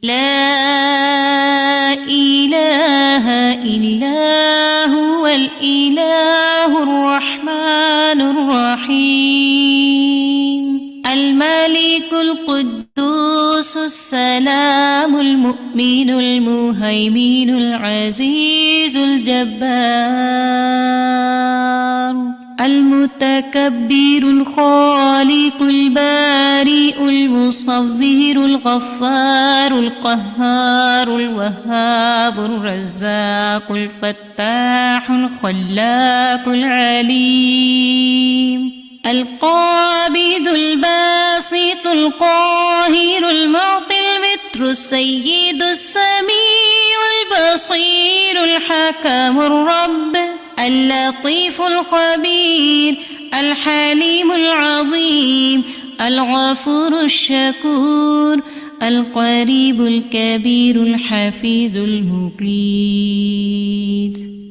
لا إله إلا هو الإله الرحمن الرحيم الملك القدوس السلام المؤمن المهيمن العزيز الجبار المتكبر الخالق البارئ المصور الغفار القهار الوهاب الرزاق الفتاح الخلاق العليم القابض الباسط القاهر المعطي الوتر السيد السميع البصير الحكم الرب اللطيف الخبير الحليم العظيم الغفور الشكور القريب الكبير الحفيظ المقيت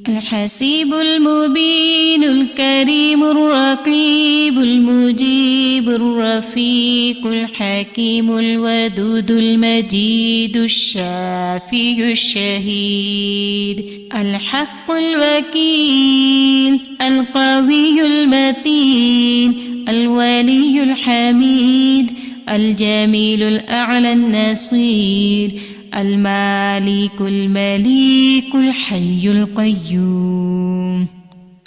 الحسيب المبين الكريم الرقيب المجيب الرفيق الحكيم الودود المجيد الشافي الشهيد الحق الوكيل القوي المتين الولي الحميد الجميل الأعلى النصير المالك المليك الحي القيوم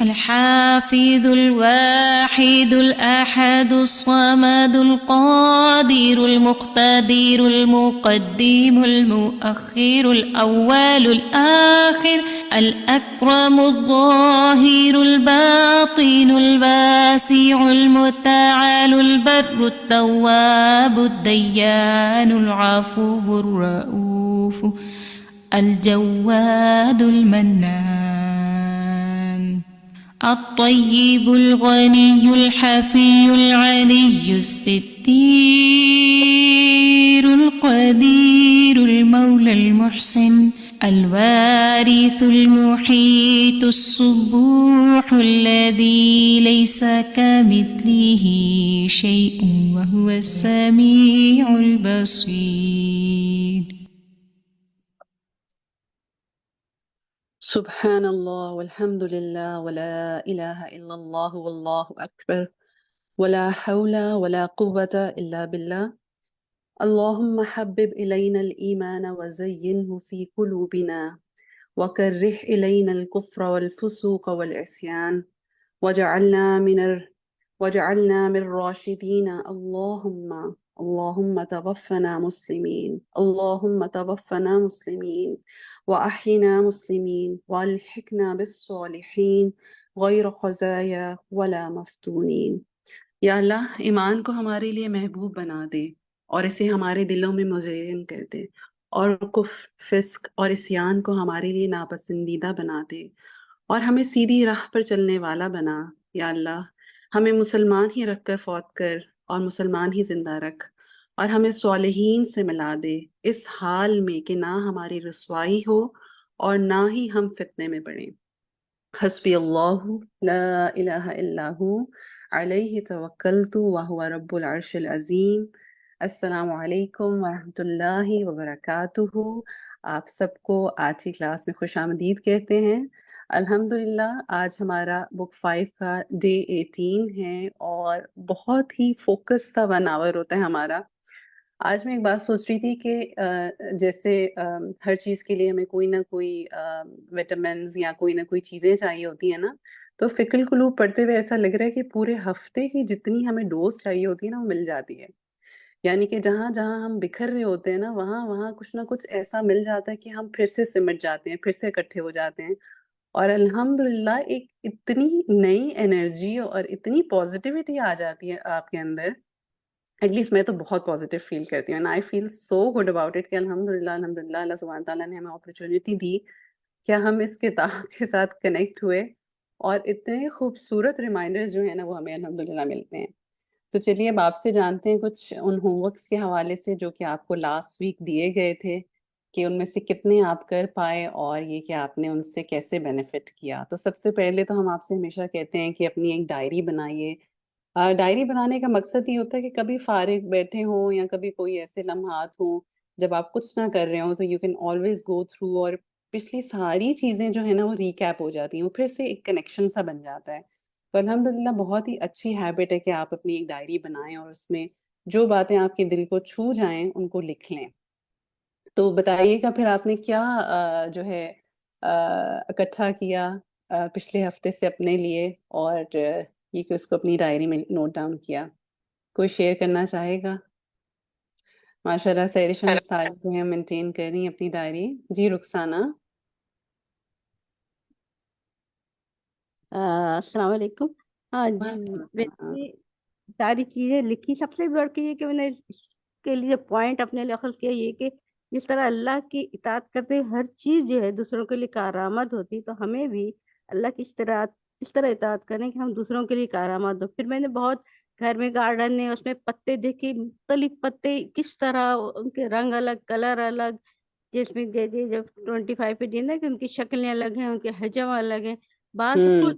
الحافظ الواحد الأحد الصمد القادر المقتدر المقدم المؤخر الأول الآخر الأكرم الظاهر الباطن الواسع المتعال البر التواب الديان العفو الرؤوف الجواد المنان الطيب الغني الحفي العلي الستير القدير المولى المحسن الوارث المحيط الصبوح الذي ليس كمثله شيء وهو السميع البصير. سبحان الله والحمد لله ولا إله إلا الله والله أكبر ولا حول ولا قوة إلا بالله. اللهم حبب إلينا الإيمان وزينه في قلوبنا وكره إلينا الكفر والفسوق والعصيان وجعلنا من الراشدين. اللهم توفنا مسلمين، اللهم توفنا مسلمين وأحينا مسلمين والحقنا بالصالحين غير خزايا ولا مفتونين. یا اللہ ایمان کو ہمارے لیے محبوب بنا دے اور اسے ہمارے دلوں میں مزین کر دے، اور کفر، فسق اور عصیان کو ہمارے لیے ناپسندیدہ بنا دے اور ہمیں سیدھی راہ پر چلنے والا بنا۔ یا اللہ ہمیں مسلمان ہی رکھ کر فوت کر اور مسلمان ہی زندہ رکھ، اور ہمیں صالحین سے ملا دے اس حال میں کہ نہ ہماری رسوائی ہو اور نہ ہی ہم فتنے میں پڑیں۔ حسبی اللہ لا الہ الا ہو علیہ توکلت وہو رب العرش العظیم۔ السلام علیکم ورحمۃ اللہ وبرکاتہ۔ آپ سب کو آج کی کلاس میں خوش آمدید کہتے ہیں۔ الحمدللہ آج ہمارا بک 5 کا ڈے 18 ہے اور بہت ہی فوکس سا 1 آور ہوتا ہے ہمارا۔ آج میں ایک بات سوچ رہی تھی کہ جیسے ہر چیز کے لیے ہمیں کوئی نہ کوئی وٹامنز یا کوئی نہ کوئی چیزیں چاہیے ہوتی ہیں نا، تو فکر القلوب پڑھتے ہوئے ایسا لگ رہا ہے کہ پورے ہفتے کی جتنی ہمیں ڈوز چاہیے ہوتی ہے نا وہ مل جاتی ہے۔ یعنی کہ جہاں جہاں ہم بکھر رہے ہوتے ہیں نا وہاں کچھ نہ کچھ ایسا مل جاتا ہے کہ ہم پھر سے سمٹ جاتے ہیں، پھر سے اکٹھے ہو جاتے ہیں، اور الحمدللہ ایک اتنی نئی انرجی اور اتنی پازیٹیوٹی آ جاتی ہے آپ کے اندر۔ ایٹ لیسٹ میں تو بہت پازیٹیو فیل کرتی ہوں، and I feel so good about it کہ الحمدللہ اللہ سبحانہ تعالیٰ نے ہمیں اپرچونیٹی دی کہ ہم اس کتاب کے ساتھ کنیکٹ ہوئے، اور اتنے خوبصورت ریمائنڈرز جو ہیں نا وہ ہمیں الحمدللہ ملتے ہیں۔ تو چلیے اب آپ سے جانتے ہیں کچھ ان ہوم ورکس کے حوالے سے جو کہ آپ کو لاسٹ ویک دیے گئے تھے، کہ ان میں سے کتنے آپ کر پائے اور یہ کہ آپ نے ان سے کیسے بینیفٹ کیا۔ تو سب سے پہلے تو ہم آپ سے ہمیشہ کہتے ہیں کہ اپنی ایک ڈائری بنائیے ڈائری بنانے کا مقصد یہ ہوتا ہے کہ کبھی فارغ بیٹھے ہوں یا کبھی کوئی ایسے لمحات ہوں جب آپ کچھ نہ کر رہے ہوں تو you can always go through, اور پچھلی ساری چیزیں جو ہے نا وہ ریکیپ ہو جاتی ہیں، وہ پھر سے ایک کنیکشن سا بن جاتا ہے۔ تو الحمدللہ بہت ہی اچھی ہیبٹ ہے کہ آپ اپنی ایک ڈائری بنائیں اور اس میں جو باتیں آپ کے دل کو چھو جائیں ان کو لکھ لیں۔ تو بتائیے گا پھر آپ نے کیا جو ہے اکٹھا کیا پچھلے ہفتے سے اپنے لیے، اور یہ کہ اس کو اپنی ڈائری میں نوٹ ڈاؤن کیا؟ کوئی شیئر کرنا چاہے گا؟ ماشاء اللہ سیریشن ساری جو ہیں مینٹین کر رہی ہیں اپنی ڈائری۔ جی رخسانہ۔ السلام علیکم۔ ہاں جی، وعلیکم میں السلام۔ نے ساری چیزیں لکھی۔ سب سے بڑھ کے یہ کہ میں نے اس کے لیے پوائنٹ اپنے لیے اخذ کیا، یہ کہ جس طرح اللہ کی اطاعت کرتے ہر چیز جو ہے دوسروں کے لیے کارآمد ہوتی، تو ہمیں بھی اللہ کی اس طرح اطاعت کریں کہ ہم دوسروں کے لیے کارآمد ہو۔ پھر میں نے بہت گھر میں گارڈن ہے، اس میں پتے دیکھے، مختلف پتے کس طرح ان کے رنگ الگ، کلر الگ، جس میں جب 25 پہ دینا کہ ان کی شکلیں الگ ہیں، ان کے حجم الگ ہیں۔ بعض پھول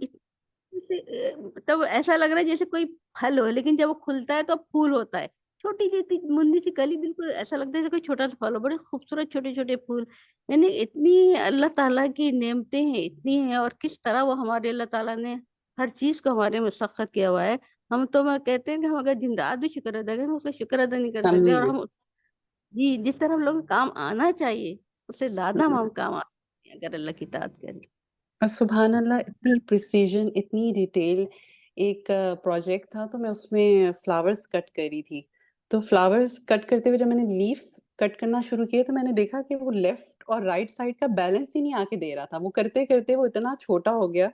تب ایسا لگ رہا ہے جیسے کوئی پھل ہو، لیکن جب وہ کھلتا ہے تو پھول ہوتا ہے۔ چھوٹی سی مندی سی کلی، بالکل ایسا لگتا ہے جیسے کوئی چھوٹا سا پھل ہو، بڑے خوبصورت چھوٹے چھوٹے پھول۔ یعنی اتنی اللہ تعالیٰ کی نعمتیں ہیں، اتنی ہیں، اور کس طرح وہ ہمارے اللہ تعالیٰ نے ہر چیز کو ہمارے مسخر کیا ہوا ہے۔ ہم تو میں کہتے ہیں کہ ہم اگر دن رات بھی شکر ادا کریں، ہم اس کا شکر ادا نہیں کر سکتے، اور ہم جی جس طرح ہم لوگوں کو کام آنا چاہیے اس سے زیادہ ہم کام آتے ہیں اگر اللہ کی اطاعت کریں۔ سبحان اللہ، اتنی پریسیجن، اتنی ڈیٹیل۔ ایک پروجیکٹ تھا تو میں اس میں فلاورز کٹ کری تھی، تو فلاورز کٹ کرتے ہوئے جب میں نے لیف کٹ کرنا شروع کیا تو میں نے دیکھا کہ وہ لیفٹ اور رائٹ سائڈ کا بیلنس ہی نہیں آ کے دے رہا تھا۔ وہ کرتے کرتے وہ اتنا چھوٹا ہو گیا،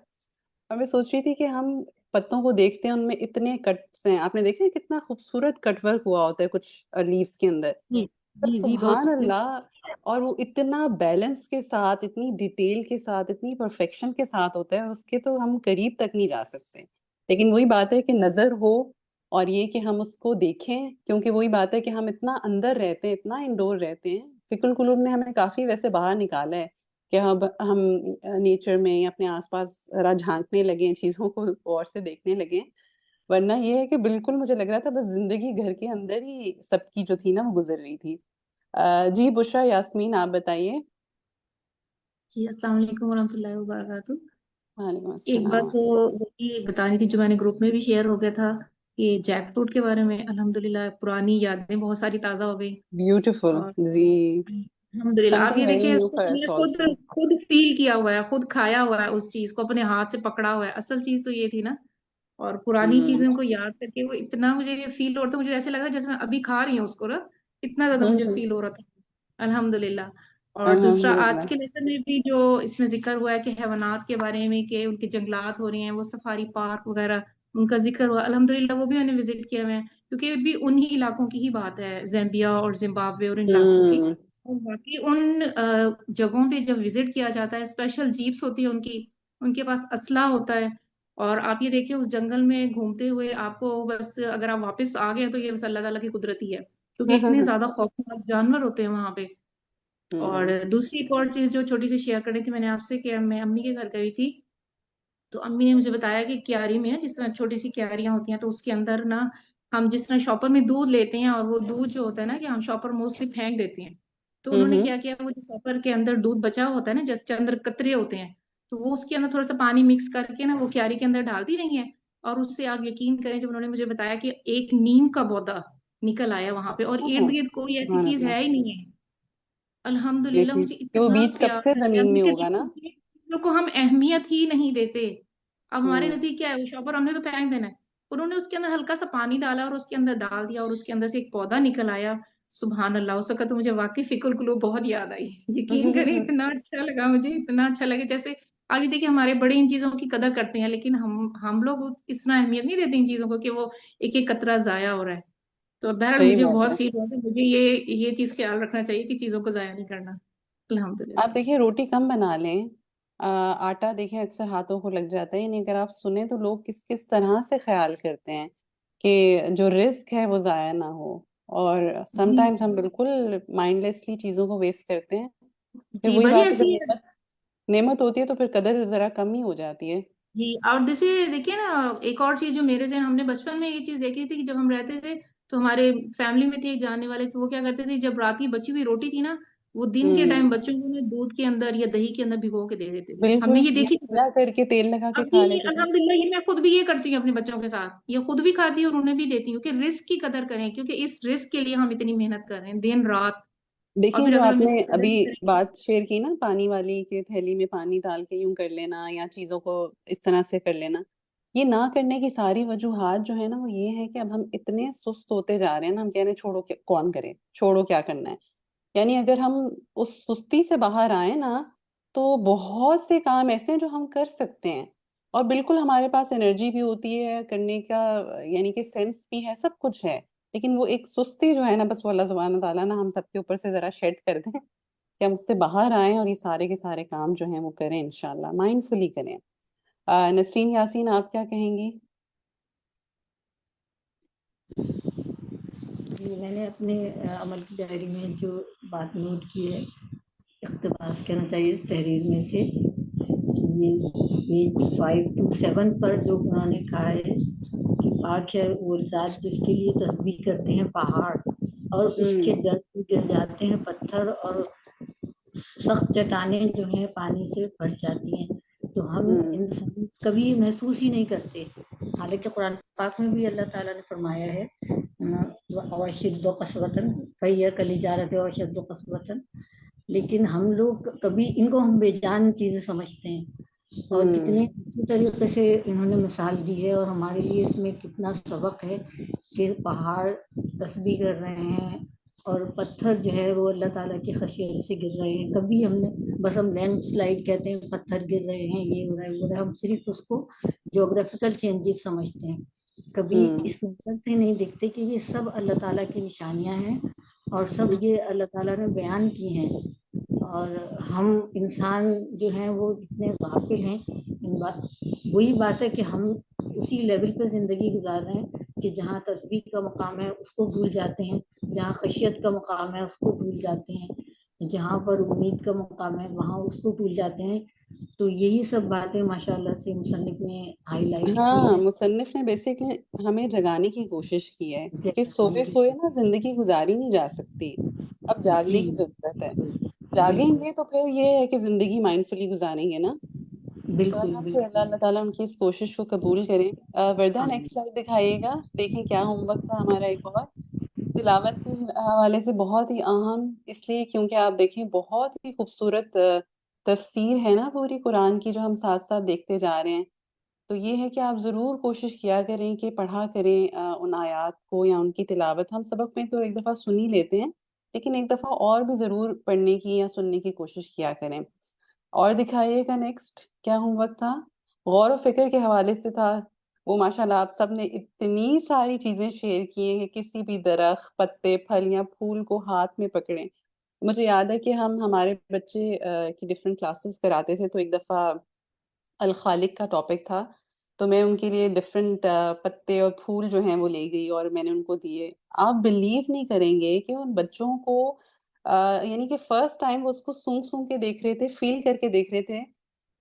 اور میں سوچ رہی تھی کہ ہم پتوں کو دیکھتے ہیں ان میں اتنے کٹس ہیں، آپ نے دیکھا ہے کتنا خوبصورت کٹ ورک ہوا ہوتا ہے کچھ لیوز کے اندر، جی پر جی جی، بہت سبحان اللہ، اور وہ اتنا بیلنس کے ساتھ، اتنی ڈیٹیل کے ساتھ، اتنی پرفیکشن کے ساتھ ہوتا ہے، اس کے تو ہم قریب تک نہیں جا سکتے۔ لیکن وہی بات ہے کہ نظر ہو اور یہ کہ ہم اس کو دیکھیں، کیونکہ وہی بات ہے کہ ہم اتنا اندر رہتے ہیں، اتنا انڈور رہتے ہیں۔ فکر القلوب نے ہمیں کافی ویسے باہر نکالا ہے کہ ہم نیچر میں یا اپنے آس پاس ذرا جھانکنے لگیں، چیزوں کو غور سے دیکھنے لگیں، ورنہ یہ ہے کہ بالکل مجھے لگ رہا تھا بس زندگی گھر کے اندر ہی سب کی جو تھی نا وہ گزر رہی تھی۔ جی بشرا یاسمین، آپ بتائیے۔ جی السلام علیکم ورحمۃ اللہ وبرکاتہ۔ وعلیکم ایک بار السلام۔ تو وہی بتانی تھی جو میں نے گروپ میں بھی شیئر ہو گیا تھا کہ جیک فروٹ کے بارے میں الحمدللہ پرانی یادیں بہت ساری تازہ ہو گئی، بیوٹیفل اور جی، الحمدللہ سم آپ یہ تھنگ ویری دیکھیں نیو فار ہم اس نے خود آلسو۔ خود فیل کیا ہوا ہے، خود کھایا ہوا ہے، اس چیز کو اپنے ہاتھ سے پکڑا ہوا ہے۔ اصل چیز تو یہ تھی نا، اور پرانی چیزوں کو یاد کر کے وہ اتنا مجھے فیل ہو رہا تھا، مجھے ایسے لگا جیسے میں ابھی کھا رہی ہوں اس کو نا، اتنا زیادہ مجھے فیل ہو رہا تھا الحمدللہ۔ اور دوسرا آج الحمدللہ۔ کے لیسن میں بھی جو اس میں ذکر ہوا ہے کہ حیوانات کے بارے میں، کہ ان کے جنگلات ہو رہے ہیں، وہ سفاری پارک وغیرہ ان کا ذکر ہوا، الحمدللہ وہ بھی میں نے وزٹ کیا ہوئے ہیں، کیونکہ بھی انہی علاقوں کی ہی بات ہے، زیمبیا اور زمبابوے اور ان علاقوں کی۔ اور باقی ان جگہوں پہ جب وزٹ کیا جاتا ہے، اسپیشل جیپس ہوتی ہے ان کے پاس اسلحہ ہوتا ہے، اور آپ یہ دیکھیں اس جنگل میں گھومتے ہوئے آپ کو بس اگر آپ واپس آ گئے تو یہ بس اللہ تعالیٰ کی قدرت ہی ہے، کیونکہ اتنے زیادہ خوفناک جانور ہوتے ہیں وہاں پہ۔ اور دوسری ایک اور چیز جو چھوٹی سی شیئر کرنی تھی میں نے آپ سے، کہ میں امی کے گھر گئی تھی تو امی نے مجھے بتایا کہ کیاری میں جس طرح چھوٹی سی کیاریاں ہوتی ہیں، تو اس کے اندر نا ہم جس طرح شاپر میں دودھ لیتے ہیں، اور وہ دودھ جو ہوتا ہے نا کہ ہم شاپر موسٹلی پھینک دیتے ہیں، تو انہوں نے کیا کیا، وہ جو شاپر کے اندر دودھ بچا ہوتا ہے نا، جس کے اندر قطرے ہوتے ہیں، تو وہ اس کے اندر تھوڑا سا پانی مکس کر کے نا وہ کیاری کے اندر ڈال دی رہی ہیں، اور اس سے آپ یقین کریں جب انہوں نے مجھے بتایا کہ ایک نیم کا پودا نکل آیا وہاں پہ، اور ارد گرد کوئی ایسی سبحان چیز اللہ، ہے ہی نہیں ہے۔ الحمدللہ دیکھیے مجھے کہ وہ اتنا بیج کب پیار سے لگا، زمین میں مجھے ہوگا نا۔ چیزوں کو ہم اہمیت ہی نہیں دیتے۔ اب ہمارے نزدیک کیا ہے، وہ شاپر ہم نے تو پھینک دینا ہے، انہوں نے اس کے اندر ہلکا سا پانی ڈالا اور اس کے اندر ڈال دیا، اور اس کے اندر سے ایک پودا نکل آیا۔ سبحان اللہ، اس وقت تو مجھے واقعی فکر القلوب بہت یاد آئی، یقین کریں اتنا اچھا لگا مجھے، اتنا اچھا لگا۔ جیسے ابھی دیکھیں ہمارے بڑے ان چیزوں کی قدر کرتے ہیں، لیکن ہم لوگ اتنا اہمیت نہیں دیتے ان چیزوں کو کہ وہ ایک ایک قطرہ ضائع ہو رہا ہے۔ تو بہرحال صحیح مجھے بات بہت ہے۔ فیل ہوا کہ مجھے یہ چیز خیال رکھنا چاہیے کہ چیزوں کو ضائع نہیں کرنا، الحمدللہ۔ آپ دیکھیے روٹی کم بنا لیں، آٹا دیکھیں اکثر ہاتھوں کو لگ جاتا ہے، یعنی اگر آپ سنیں تو لوگ کس کس طرح سے خیال کرتے ہیں کہ جو رزق ہے وہ ضائع نہ ہو، اور سم جی ٹائمز ہم بالکل مائنڈ لیسلی چیزوں کو ویسٹ کرتے ہیں۔ پھر جی وہی بھائی بات ہے، ایسی جب ہے۔ نعمت ہوتی ہے تو پھر قدر ذرا کم ہی ہو جاتی ہے۔ جی اور جیسے دیکھیے نا ایک اور چیز جو میرے ذہن ہم نے بچپن میں یہ چیز دیکھی تھی کہ جب ہم رہتے تھے تو ہمارے فیملی میں تھے جاننے والے تو وہ کیا کرتے تھے جب رات کی بچی ہوئی روٹی تھی نا وہ دن کے ٹائم ہوں بچوں کو نا دودھ کے اندر یا دہی کے اندر بھگو کے دے دیتے تھے ہم نے بالکل، یہ یا دیکھی تھی گیلا کر کے تیل لگا کے اب کھا یہ لیتے تھے. الحمدللہ یہ میں خود بھی یہ کرتی ہوں اپنے بچوں کے ساتھ یہ خود بھی کھاتی ہوں اور انہیں بھی دیتی ہوں کہ رسک کی قدر کریں کیونکہ اس رسک کے لیے ہم اتنی محنت کر رہے ہیں دن رات اور دیکھیں پھر جو اگر آپ ہم اس نے کی قدر ابھی نہیں کریں گے بات شیئر کی نا پانی والی کہ تھیلی میں پانی ڈال کے یوں کر لینا یا چیزوں کو اس طرح سے کر لینا، یہ نہ کرنے کی ساری وجوہات جو ہے نا وہ یہ ہے کہ اب ہم اتنے سست ہوتے جا رہے ہیں نا، ہم کہہ رہے ہیں چھوڑو کون کرے، چھوڑو کیا کرنا ہے. یعنی اگر ہم اس سستی سے باہر آئیں نا تو بہت سے کام ایسے ہیں جو ہم کر سکتے ہیں اور بالکل ہمارے پاس انرجی بھی ہوتی ہے کرنے کا، یعنی کہ سینس بھی ہے، سب کچھ ہے. لیکن وہ ایک سستی جو ہے نا بس وہ اللہ سبحانہ تعالیٰ نا ہم سب کے اوپر سے ذرا شیڈ کر دیں کہ ہم اس سے باہر آئیں اور یہ سارے کے سارے کام جو ہیں وہ کریں انشاءاللہ مائنڈ فلی کریں. نسرین یاسین آپ کیا کہیں گی؟ جی میں نے اپنے عمل کی ڈائری میں جو بات نوٹ کی ہے اقتباس کہنا چاہیے اس تحریر میں سے یہ پیج 5 to 7 پر جو انہوں نے کہا ہے کہ پاک ہے وہ ذات جس کے لیے تسبیح کرتے ہیں پہاڑ اور اس کے در گر جاتے ہیں پتھر اور سخت چٹانیں جو ہیں پانی سے بھر جاتی ہیں تو ہم انسان کبھی محسوس ہی نہیں کرتے. حالانکہ قرآن پاک میں بھی اللہ تعالیٰ نے فرمایا ہے وَأَشِدُّ قَسْوَةً فَهِيَ كَالْحِجَارَةِ وَأَشَدُّ قَسْوَةً، لیکن ہم لوگ کبھی ان کو ہم بے جان چیزیں سمجھتے ہیں اور کتنے اچھی طریقے سے انہوں نے مثال دی ہے اور ہمارے لیے اس میں کتنا سبق ہے کہ پہاڑ تسبیح کر رہے ہیں اور پتھر جو ہے وہ اللہ تعالیٰ کی خشیت سے گر رہے ہیں. کبھی ہم نے بس ہم لینڈ سلائڈ کہتے ہیں پتھر گر رہے ہیں یہ ہو رہا ہے وہ رہا ہے، ہم صرف اس کو جغرافیکل چینجز سمجھتے ہیں. کبھی اس نظر سے نہیں دیکھتے کہ یہ سب اللہ تعالیٰ کی نشانیاں ہیں اور سب یہ اللہ تعالیٰ نے بیان کی ہیں اور ہم انسان جو ہیں وہ اتنے غافل ہیں ان بات. وہی بات ہے کہ ہم اسی لیول پہ زندگی گزار رہے ہیں کہ جہاں تسبیح کا مقام ہے اس کو بھول جاتے ہیں، جہاں خشیت کا مقام ہے اس کو بھول جاتے ہیں، جہاں پر امید کا مقام ہے وہاں اس کو بھول جاتے ہیں. تو یہی سب باتیں ماشاء اللہ سے مصنف نے ہائی لائٹ کی ہاں ہیں. مصنف نے بیسکلی ہمیں جگانے کی کوشش کی ہے کہ سوئے سوئے نا زندگی گزاری نہیں جا سکتی، اب جاگنے جی کی ضرورت ہے. جاگیں بالکل گے تو پھر یہ ہے کہ زندگی مائنڈ فلی گزاریں گے نا. تو بالکل الحمدللہ بالکل. اللہ تعالیٰ ان کی اس کوشش کو قبول کریں. وردہ ہاں نیکسٹ سلائڈ دکھائیے گا، دیکھیں کیا ہوم ورک تھا ہمارا ایک اور تلاوت کے حوالے سے بہت ہی اہم، اس لیے کیونکہ آپ دیکھیں بہت ہی خوبصورت تفسیر ہے نا پوری قرآن کی جو ہم ساتھ ساتھ دیکھتے جا رہے ہیں. تو یہ ہے کہ آپ ضرور کوشش کیا کریں کہ پڑھا کریں ان آیات کو یا ان کی تلاوت. ہم سبق میں تو ایک دفعہ سن ہی لیتے ہیں لیکن ایک دفعہ اور بھی ضرور پڑھنے کی یا سننے کی کوشش کیا کریں. اور دکھائیے گا نیکسٹ کیا ہوم ورک تھا، غور و فکر کے حوالے سے تھا. وہ ماشاءاللہ آپ سب نے اتنی ساری چیزیں شیئر کی ہیں کہ کسی بھی درخت پتے پھل یا پھول کو ہاتھ میں پکڑیں. مجھے یاد ہے کہ ہم ہمارے بچے کی ڈفرینٹ کلاسز کراتے تھے تو ایک دفعہ الخالق کا ٹاپک تھا تو میں ان کے لیے ڈفرینٹ پتے اور پھول جو ہیں وہ لے گئی اور میں نے ان کو دیے. آپ بلیو نہیں کریں گے کہ ان بچوں کو یعنی کہ فرسٹ ٹائم وہ اس کو سونگ سونگ کے دیکھ رہے تھے، فیل کر کے دیکھ رہے تھے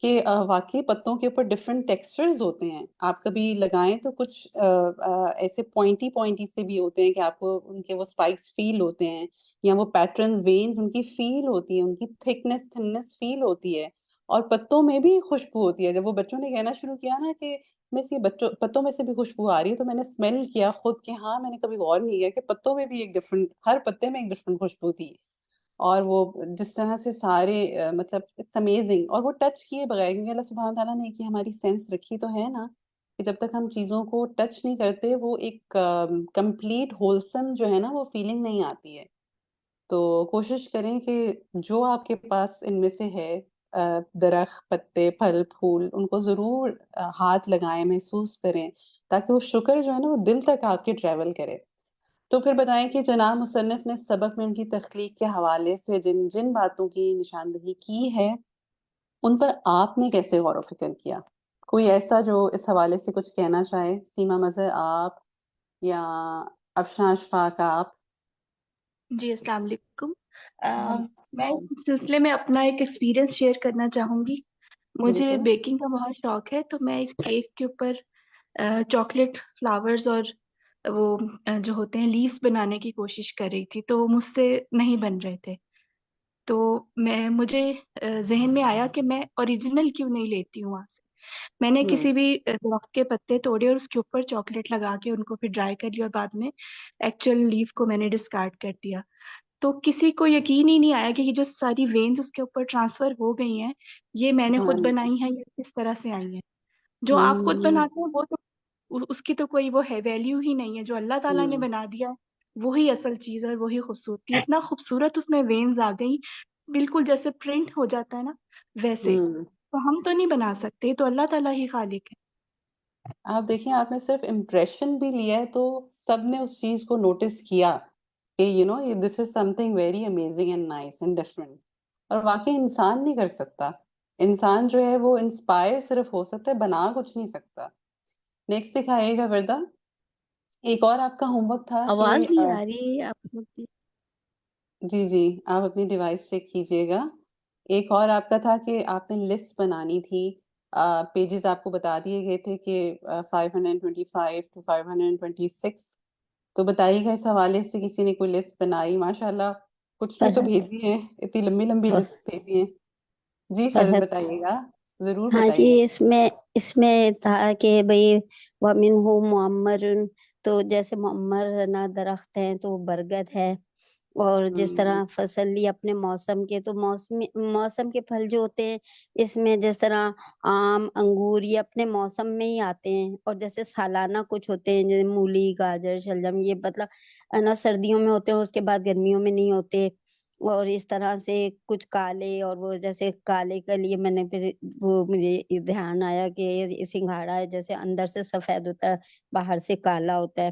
کہ واقعی پتوں کے اوپر ڈفرینٹ ٹیکسچرز ہوتے ہیں. آپ کبھی لگائیں تو کچھ ایسے پوائنٹی پوائنٹی سے بھی ہوتے ہیں کہ آپ کو ان کے وہ اسپائکس فیل ہوتے ہیں یا وہ پیٹرنز وینز ان کی فیل ہوتی ہے، ان کی تھکنیس تھننس فیل ہوتی ہے اور پتوں میں بھی خوشبو ہوتی ہے. جب وہ بچوں نے کہنا شروع کیا نا کہ مس یہ پتوں میں سے بھی خوشبو آ رہی ہے تو میں نے اسمیل کیا خود کہ ہاں میں نے کبھی غور نہیں کیا کہ پتوں میں بھی ایک ڈفرینٹ، ہر پتے میں ایک ڈفرینٹ خوشبو تھی. اور وہ جس طرح سے سارے مطلب اٹس امیزنگ. اور وہ ٹچ کیے بغیر، کیونکہ اللہ سبحانہ تعالیٰ نے کہ ہماری سینس رکھی تو ہے نا کہ جب تک ہم چیزوں کو ٹچ نہیں کرتے وہ ایک کمپلیٹ ہولسم جو ہے نا وہ فیلنگ نہیں آتی ہے. تو کوشش کریں کہ جو آپ کے پاس ان میں سے ہے درخت پتے پھل پھول ان کو ضرور ہاتھ لگائیں، محسوس کریں تاکہ وہ شکر جو ہے نا وہ دل تک آپ کے ٹریول کرے. تو پھر بتائیں کہ جناب مصنف نے سبق میں ان کی تخلیق کے حوالے سے جن جن باتوں کی نشاندہی کی ہے ان پر آپ نے کیسے غور و فکر کیا؟ کوئی ایسا جو اس حوالے سے کچھ کہنا چاہے؟ سیما مظہر آپ یا افشاں اشفاق آپ؟ جی السلام علیکم. میں اس سلسلے میں اپنا ایک ایکسپیرینس شیئر کرنا چاہوں گی. مجھے بالکل. بیکنگ کا بہت شوق ہے، تو میں ایک کیک کے اوپر چاکلیٹ فلاورز اور وہ جو ہوتے ہیں لیوز بنانے کی کوشش کر رہی تھی، تو وہ مجھ سے نہیں بن رہے تھے. تو مجھے ذہن میں آیا کہ میں اوریجنل کیوں نہیں لیتی ہوں وہاں سے. میں نے کسی بھی درخت کے پتے توڑے اور اس کے اوپر چاکلیٹ لگا کے ان کو پھر ڈرائی کر لیا، اور بعد میں ایکچوئل لیف کو میں نے ڈسکارڈ کر دیا. تو کسی کو یقین ہی نہیں آیا کہ یہ جو ساری وینز اس کے اوپر ٹرانسفر ہو گئی ہیں، یہ میں نے خود بنائی ہیں یا کس طرح سے آئی ہیں. جو آپ خود بناتے ہیں وہ تو اس کی تو کوئی وہ ہے ویلیو ہی نہیں ہے. جو اللہ تعالیٰ نے بنا دیا ہے وہی اصل چیز ہے اور وہی خوبصورتی. اتنا خوبصورت اس میں وینز آ گئی، بالکل جیسے پرنٹ ہو جاتا ہے نا ویسے. تو ہم تو نہیں بنا سکتے، یہ تو اللہ تعالیٰ ہی خالق ہے. آپ دیکھیں، آپ نے صرف امپریشن بھی لیا ہے تو سب نے اس چیز کو نوٹس کیا کہ this is something very amazing and nice and different. اور واقعی انسان نہیں کر سکتا. انسان جو ہے وہ انسپائر صرف ہو سکتا ہے، بنا کچھ نہیں سکتا. نیکسٹ دکھائیے گا وردا. ایک اور آپ کا ہوم ورک تھا کہ آواز نہیں آ رہی ہے آپ لوگ کی. جی آپ اپنی ڈیوائس چیک کیجئے گا. ایک اور آپ کا تھا کہ آپ نے لسٹ بنانی تھی. پیجز آپ کو بتا دیے گئے تھے کہ 525 to 526. تو بتائیے گا اس حوالے سے کسی نے کوئی لسٹ بنائی؟ ماشاء اللہ کچھ نے تو بھیجی ہیں، اتنی لمبی لمبی لسٹ بھیجی ہیں. جی فرد فرحت، بتائیے گا، ضرور ہاں جی، بتائیے گا. اس میں تھا کہ بھئی وَمِنْهُ مُعَمَّرٌ، تو جیسے معمر نا درخت ہیں تو برگد ہے. اور جس طرح فصل لی اپنے موسم کے، تو موسم کے پھل جو ہوتے ہیں اس میں جس طرح آم انگور یہ اپنے موسم میں ہی آتے ہیں. اور جیسے سالانہ کچھ ہوتے ہیں جیسے مولی گاجر شلجم، یہ مطلب نا سردیوں میں ہوتے ہیں، اس کے بعد گرمیوں میں نہیں ہوتے. اور اس طرح سے کچھ کالے، اور وہ جیسے کالے کے لیے میں نے پھر وہ مجھے دھیان آیا کہ یہ سنگھاڑا ہے، جیسے اندر سے سفید ہوتا ہے باہر سے کالا ہوتا ہے.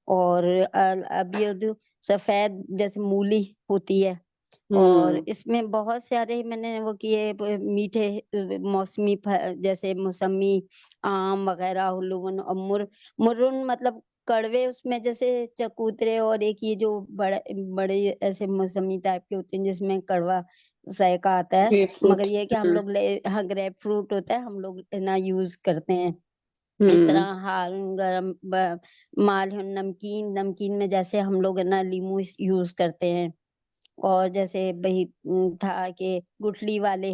اور ابیض سفید جیسے مولی ہوتی ہے. اور اس میں بہت سارے میں نے وہ کیے میٹھے موسمی جیسے موسمی آم وغیرہ، ہلون اور مرن مطلب کڑوے، اس میں جیسے چکوترے، اور ایک یہ جو بڑے ایسے موسمی ٹائپ کے ہوتے ہیں جس میں کڑوا ذائقہ آتا ہے. Grapefruit. مگر یہ کہ ہم لوگ ہاں گریپ فروٹ ہوتا ہے، ہم لوگ نا یوز کرتے ہیں. اس طرح گرم مال نمکین میں جیسے ہم لوگ نا لیمو یوز کرتے ہیں. اور جیسے بھئی تھا کہ گٹھلی والے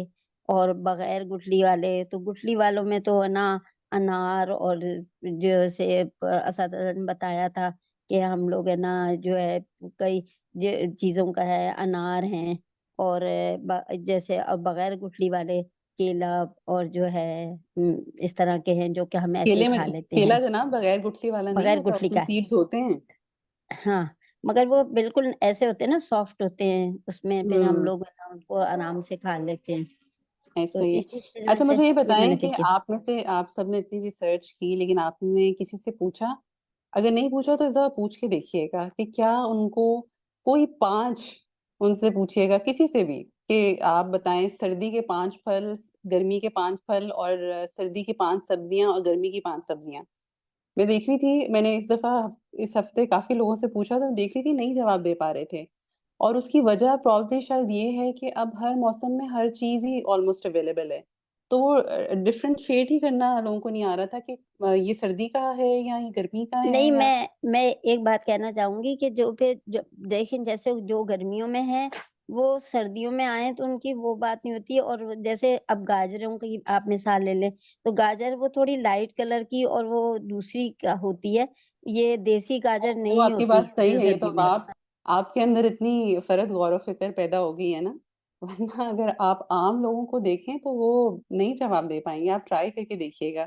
اور بغیر گٹھلی والے. تو گٹھلی والوں میں تو نا انار، اور جیسے اساتذہ نے بتایا تھا کہ ہم لوگ ہے نا جو ہے کئی چیزوں کا ہے، انار ہیں، اور جیسے بغیر گٹھلی والے کیلا، اور جو ہے اس طرح کے ہیں جو کہ ہم ایسے ہی کیلے میں کھا لیتے ہیں کیلا جناب بغیر گٹھلی والا نہیں، بغیر وہ تو گٹھلی اپنے کا. سیڈز ہوتے ہیں. ہاں مگر وہ بالکل ایسے ہوتے ہیں نا، سافٹ ہوتے ہیں، اس میں پھر ہم لوگ ان کو آرام سے کھا لیتے ہیں. تو ایسا ہی ہے. اسی طرح اچھا سے مجھے یہ یہ میں نے بتائیں کہ دیکھا. آپ میں سے آپ سب نے اتنی ریسرچ کی، لیکن آپ نے کسی سے پوچھا؟ اگر نہیں پوچھا تو ذرا پوچھ کے دیکھیے گا کہ کیا ان کو کوئی 5 ان سے پوچھیے گا کسی سے بھی کہ آپ بتائیں سردی کے 5 پھل، گرمی کے 5 پھل، اور سردی کی 5 سبزیاں اور گرمی کی 5 سبزیاں. میں دیکھ رہی تھی، میں نے اس ہفتے کافی لوگوں سے پوچھا تو دیکھ رہی تھی نہیں جواب دے پا رہے تھے. اور اس کی وجہ پرابلی شاید یہ ہے کہ اب ہر موسم میں ہر چیز ہی آلموسٹ اویلیبل ہے. تو وہ ڈفرینشیٹ ہی کرنا لوگوں کو نہیں آ رہا تھا کہ یہ سردی کا ہے یا یہ گرمی کا ہے نہیں، یا میں ایک بات کہنا چاہوں گی کہ جو پھر دیکھیں جیسے جو گرمیوں میں ہے وہ سردیوں میں آئے تو ان کی وہ بات نہیں ہوتی. اور جیسے اب گاجروں کی آپ مثال لے لیں تو گاجر وہ تھوڑی لائٹ کلر کی اور وہ دوسری ہوتی ہے، یہ دیسی گاجر وہ نہیں آپ کی ہوتی بات جو صحیح ہے. یہ سردیوں تو میں. آپ کے اندر اتنی فرد غور و فکر پیدا ہو گئی ہے نا، ورنہ اگر آپ عام لوگوں کو دیکھیں تو وہ نہیں جواب دے پائیں گے. آپ ٹرائی کر کے دیکھیے گا.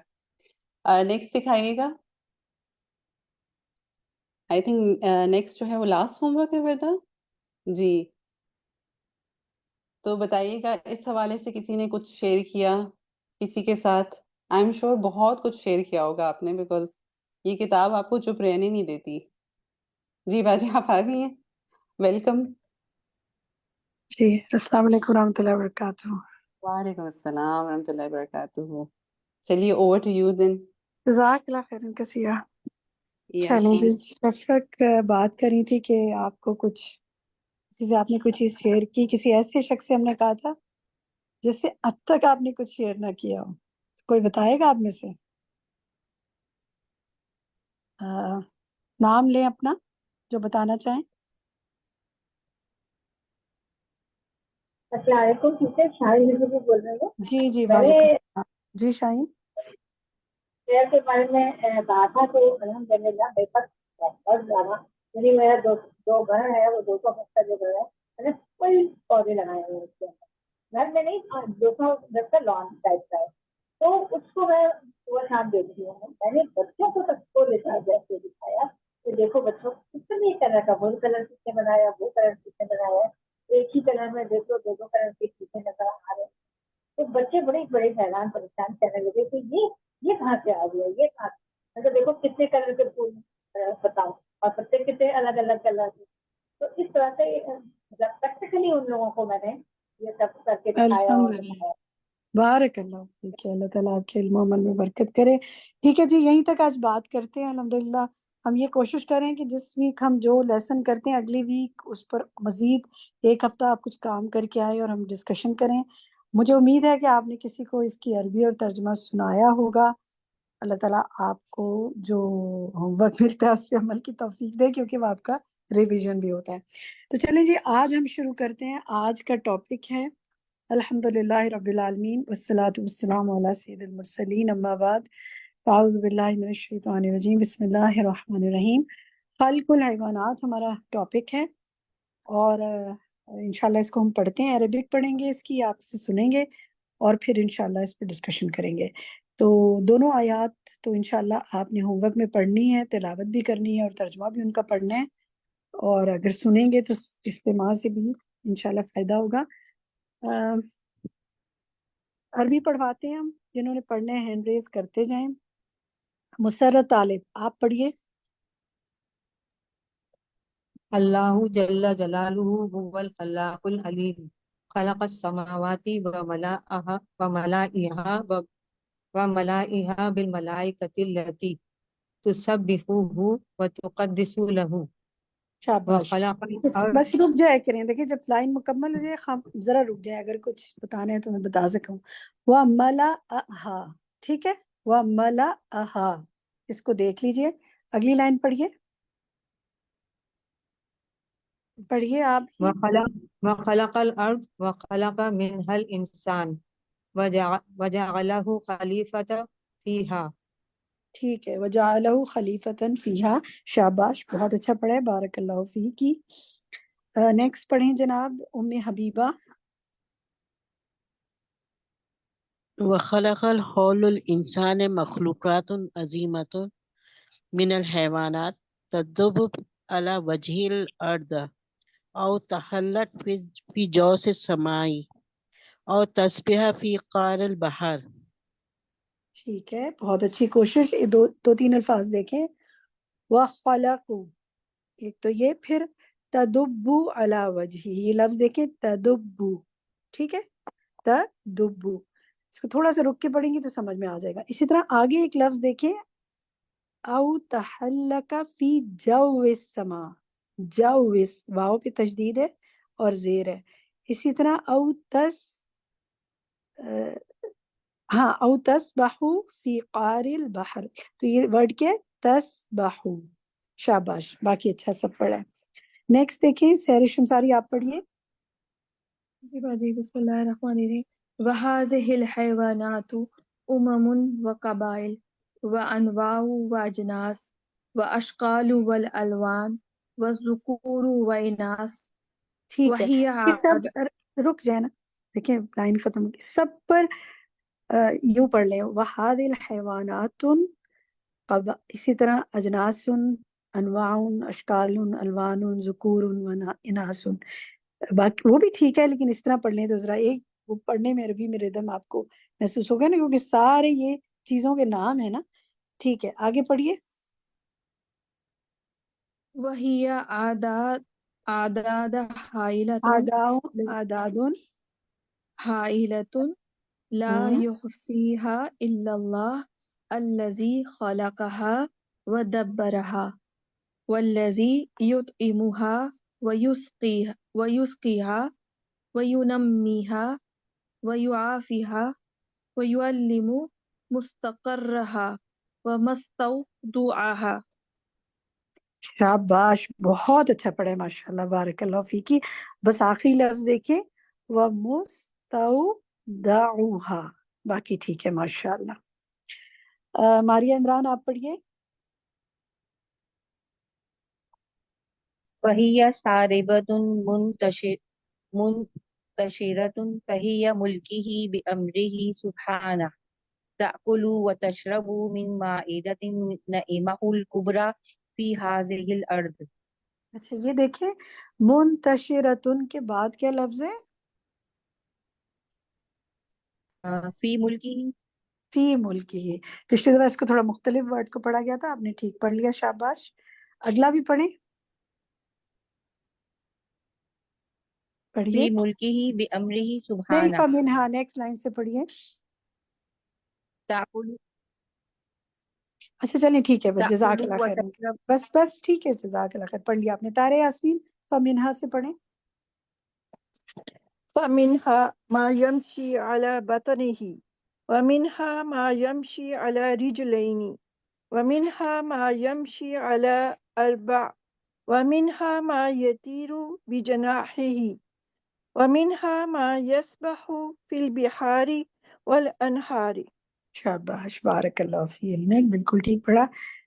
نیکسٹ دکھائیے گا. آئی تھنک نیکسٹ جو ہے وہ لاسٹ ہوم ورک ہے وردا جی. تو بتائیے گا اس حوالے سے کسی نے کچھ شیئر کیا کسی کے ساتھ؟ آئی ایم شیور بہت کچھ شیئر کیا ہوگا آپ نے، بیکاز یہ کتاب آپ کو چپ رہنے نہیں دیتی. جی باجی آپ آ گئی ہیں، ویلکم. جی السلام علیکم ورحمۃ اللہ وبرکاتہ. وعلیکم السلام ورحمۃ اللہ وبرکاتہ. چلیے اوور ٹو یو دین. جزاک اللہ خیرن کثیرہ. یا چلیں جی، تھینک شفق بات کری تھی کہ آپ کو کچھ کسی سے آپ نے کوئی چیز شیئر کی، کسی ایسے شخص سے ہم نے کہا تھا جس سے اب تک آپ نے کچھ شیئر نہ کیا ہو؟ کوئی بتائے گا آپ میں سے؟ نام لیں اپنا جو بتانا چاہیں. السلام علیکم ٹیچر، شاہین بول رہے ہو. جی جی میں نے وعلیکم السلام. جی شاہین. شہر کے بارے میں کہا تھا کہ الحمد للہ میرے پاس بہت زیادہ، یعنی میرا دو گھر ہے، وہ 200 کا جو گھر ہے میں نے کوئی پودے لگائے ہوئے اس کے اندر. گھر میں نہیں، 200 گز کا لان ٹائپ کا ہے، تو اس کو میں صبح شام دیکھتی ہوں. میں نے بچوں کو سب کو لے کر جیسے دکھایا کہ دیکھو بچوں کتنی طرح کا، وہ کلر کس نے بنایا، وہ کلر کس نے بنایا ہے، ایک ہی کلر میں دیکھو دو کلر کے چیزیں نظر آ رہے ہیں. تو بچے بڑے بڑے حیران پریشان کرنے لگے کہ یہ کہاں سے آ گیا، یہ کہاں سے، مطلب دیکھو کتنے کلر کے پھول بتاؤ، اور پتے کتنے الگ الگ کلر کے. تو اس طرح سے پریکٹیکلی ان لوگوں کو میں نے یہ سب کر کے دکھایا اور الحمدللہ. بتایا. بارک اللہ فیک. اللہ تعالیٰ آپ کے علم و عمل میں برکت کرے. ٹھیک ہے جی، یہیں تک آج بات کرتے ہیں. الحمدللہ ہم یہ کوشش کریں کہ جس ویک ہم جو لیسن کرتے ہیں اگلی ویک اس پر مزید ایک ہفتہ آپ کچھ کام کر کے آئے اور ہم ڈسکشن کریں. مجھے امید ہے کہ آپ نے کسی کو اس کی عربی اور ترجمہ سنایا ہوگا. اللہ تعالیٰ آپ کو جو ہوم ورک ملتا ہے اس پہ عمل کی توفیق دے، کیونکہ وہ آپ کا ریویژن بھی ہوتا ہے. تو چلیں جی آج ہم شروع کرتے ہیں. آج کا ٹاپک ہے الحمدللہ رب العالمین والصلاة والسلام علی سید المرسلین، اما بعد اعوذ باللہ من الشیطان الرجیم، بسم اللہ الرحمن الرحیم. خلق الحیوانات ہمارا ٹاپک ہے، اور انشاءاللہ اس کو ہم پڑھتے ہیں. عربک پڑھیں گے، اس کی آپ سے سنیں گے اور پھر انشاءاللہ اس پہ ڈسکشن کریں گے. تو دونوں آیات تو انشاءاللہ آپ نے ہوم ورک میں پڑھنی ہے، تلاوت بھی کرنی ہے اور ترجمہ بھی ان کا پڑھنا ہے. اور اگر سنیں گے تو استماع سے بھی انشاءاللہ فائدہ ہوگا. عربی پڑھواتے ہیں ہم، جنہوں نے پڑھنے ہیں ہینڈ ریز کرتے جائیں. مسرت طالب آپ پڑھیے. اللہ جل جلالہ هو الخلاق العلیم خلق السماوات وملائها بالملائکۃ التي تسبحه وتقدس له شاباش. وخلق بس الارض. بس رک جائے کریں، دیکھیں جب لائن مکمل ہو جائے ذرا رک جائے، اگر کچھ بتانا ہے تو میں بتا سکوں. وَمَلَأَهَا، ٹھیک ہے، وَمَلَأَهَا اس کو دیکھ لیجئے. اگلی لائن پڑھیے، پڑھیے آپ بھی. وخلق الارض وخلق منها الانسان وجعله خلیفۃ فیہا. ٹھیک ہے، وَجَعَلَهُ خَلِيفَةً فِيهَا. شاباش، بہت اچھا پڑھا ہے، بارک اللہ فیکی. نیکسٹ پڑھیں جناب ام حبیبہ. وخلق الحول الإنسان مخلوقات عظيمة من الحيوانات تدب على وجه الأرض أو تحلت في جوف السماء أو تسبح في قعر البحر. ٹھیک ہے، بہت اچھی کوشش. یہ دو تین الفاظ دیکھیں. وَخَلَقُ، ایک تو یہ، پھر تدبو علی وجہی، یہ لفظ دیکھیں تدبو، ٹھیک ہے، تدبو. اس کو تھوڑا سا رک کے پڑھیں گے تو سمجھ میں آ جائے گا. اسی طرح آگے ایک لفظ دیکھیں، او تحلق فی جو السما، جوس، واو پہ تشدید ہے اور زیر ہے. اسی طرح او ہاں او تسبحو فی قعر البحر، تو یہ ورڈ کیا ہے؟ تسبحو. شاباش، باقی اچھا سب پڑھا ہے. نیکسٹ دیکھیں سہرش انصاری آپ پڑھیے. جی باجی، بسم اللہ الرحمن الرحیم. وَهَذِهِ الْحَيْوَانَاتُ أُمَمٌ وَقَبَائِلُ وَأَنْوَاعُ وَأَجْنَاسُ وَأَشْكَالُ وَالْأَلْوَانُ وَالذُّكُورُ وَإِنَاثُ ٹھیک ہے، وَهِيَ یہ سب رک جائے نا، دیکھیں لائن ختم ہو گئی. سب پر یوں پڑھ لیں، وَهَذِهِ الْحَيْوَانَاتُ، اسی طرح اجناس، انواع، اشکال، الوان، ذکور واناث. باقی وہ بھی ٹھیک ہے لیکن اس طرح پڑھ لیں تو ذرا ایک وہ پڑھنے میں عربی میں ردم آپ کو محسوس ہوگا نا، کیونکہ سارے یہ چیزوں کے نام ہیں نا. ٹھیک ہے، آگے پڑھیے. وَهِيَ أَعْدَادٌ حَائِلَةٌ لا يحصيها إلا الله الذي خلقها ودبرها والذي يطعمها ويسقيها وينميها ويعافيها ويعلم مستقرها ومستودعها. شاباش، بہت اچھا پڑھے ماشاءاللہ، بارک اللہ فیکی. بس آخری لفظ دیکھیں، وَمُسْتَوْدَعُهَا، باقی ٹھیک ہے ماشاءاللہ. ماریہ عمران آپ پڑھیے. وَهِيَ سَارِبَةٌ مُنْتَشِرَةٌ فَهِيَ مُلْكِهِ بِأَمْرِهِ سُبْحَانَهُ تَأْكُلُ وَتَشْرَبُ مِنْ مَائِدَةٍ نَئِمَهُ الْكُبْرَى فِي هَذِهِ الْأَرْضِ. اچھا یہ دیکھیں، منتشرتن کے بعد کیا لفظ ہے؟ فی ملکی. فی ملکی. پچھلی دفعہ اس کو تھوڑا مختلف ورڈ کو پڑھا گیا تھا، آپ نے ٹھیک پڑھ لیا، شاباش. اگلا بھی پڑھیں، پڑھیے. فی ملکی بِأَمْرِهِ نہیں، سُبْحَانَهُ فمنہا، نیکسٹ لائن سے پڑھیے. تَأْكُلُ. اچھا چلیں ٹھیک ہے، بس جزاک تَأْكُلُ اللہ خیر. وَتَشْرَبُ. بس ٹھیک ہے، جزاک اللہ خیر. پڑھ لیا آپ نے. طاہرہ یاسمین، فمنہا سے پڑھیں. فمنها ما يمشي على بطنه ومنها ما يمشي على رجلين ومنها ما يمشي على أربع ومنها ما يطير بجناحه ومنها ما يسبح في البحار والأنهار. شاباش، بارک اللہ فی علمک، بالکل ٹھیک پڑھا.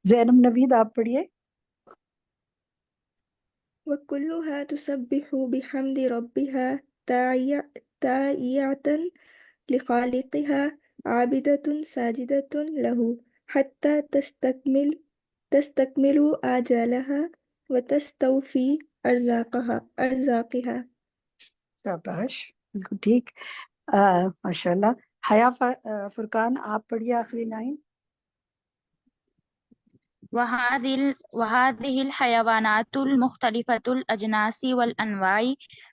زینب نوید آپ پڑھیے. وكلها تسبح بحمد ربها تائية لخالقها عابدة ساجدة له حتى تستكمل آجالها وتستوفي أرزاقها. شاباش، بالکل ٹھیک. ماشاءاللہ. حیا فرقان آپ پڑھیے آخری لائن. وهذه الحيوانات المختلفة الأجناس والأنواع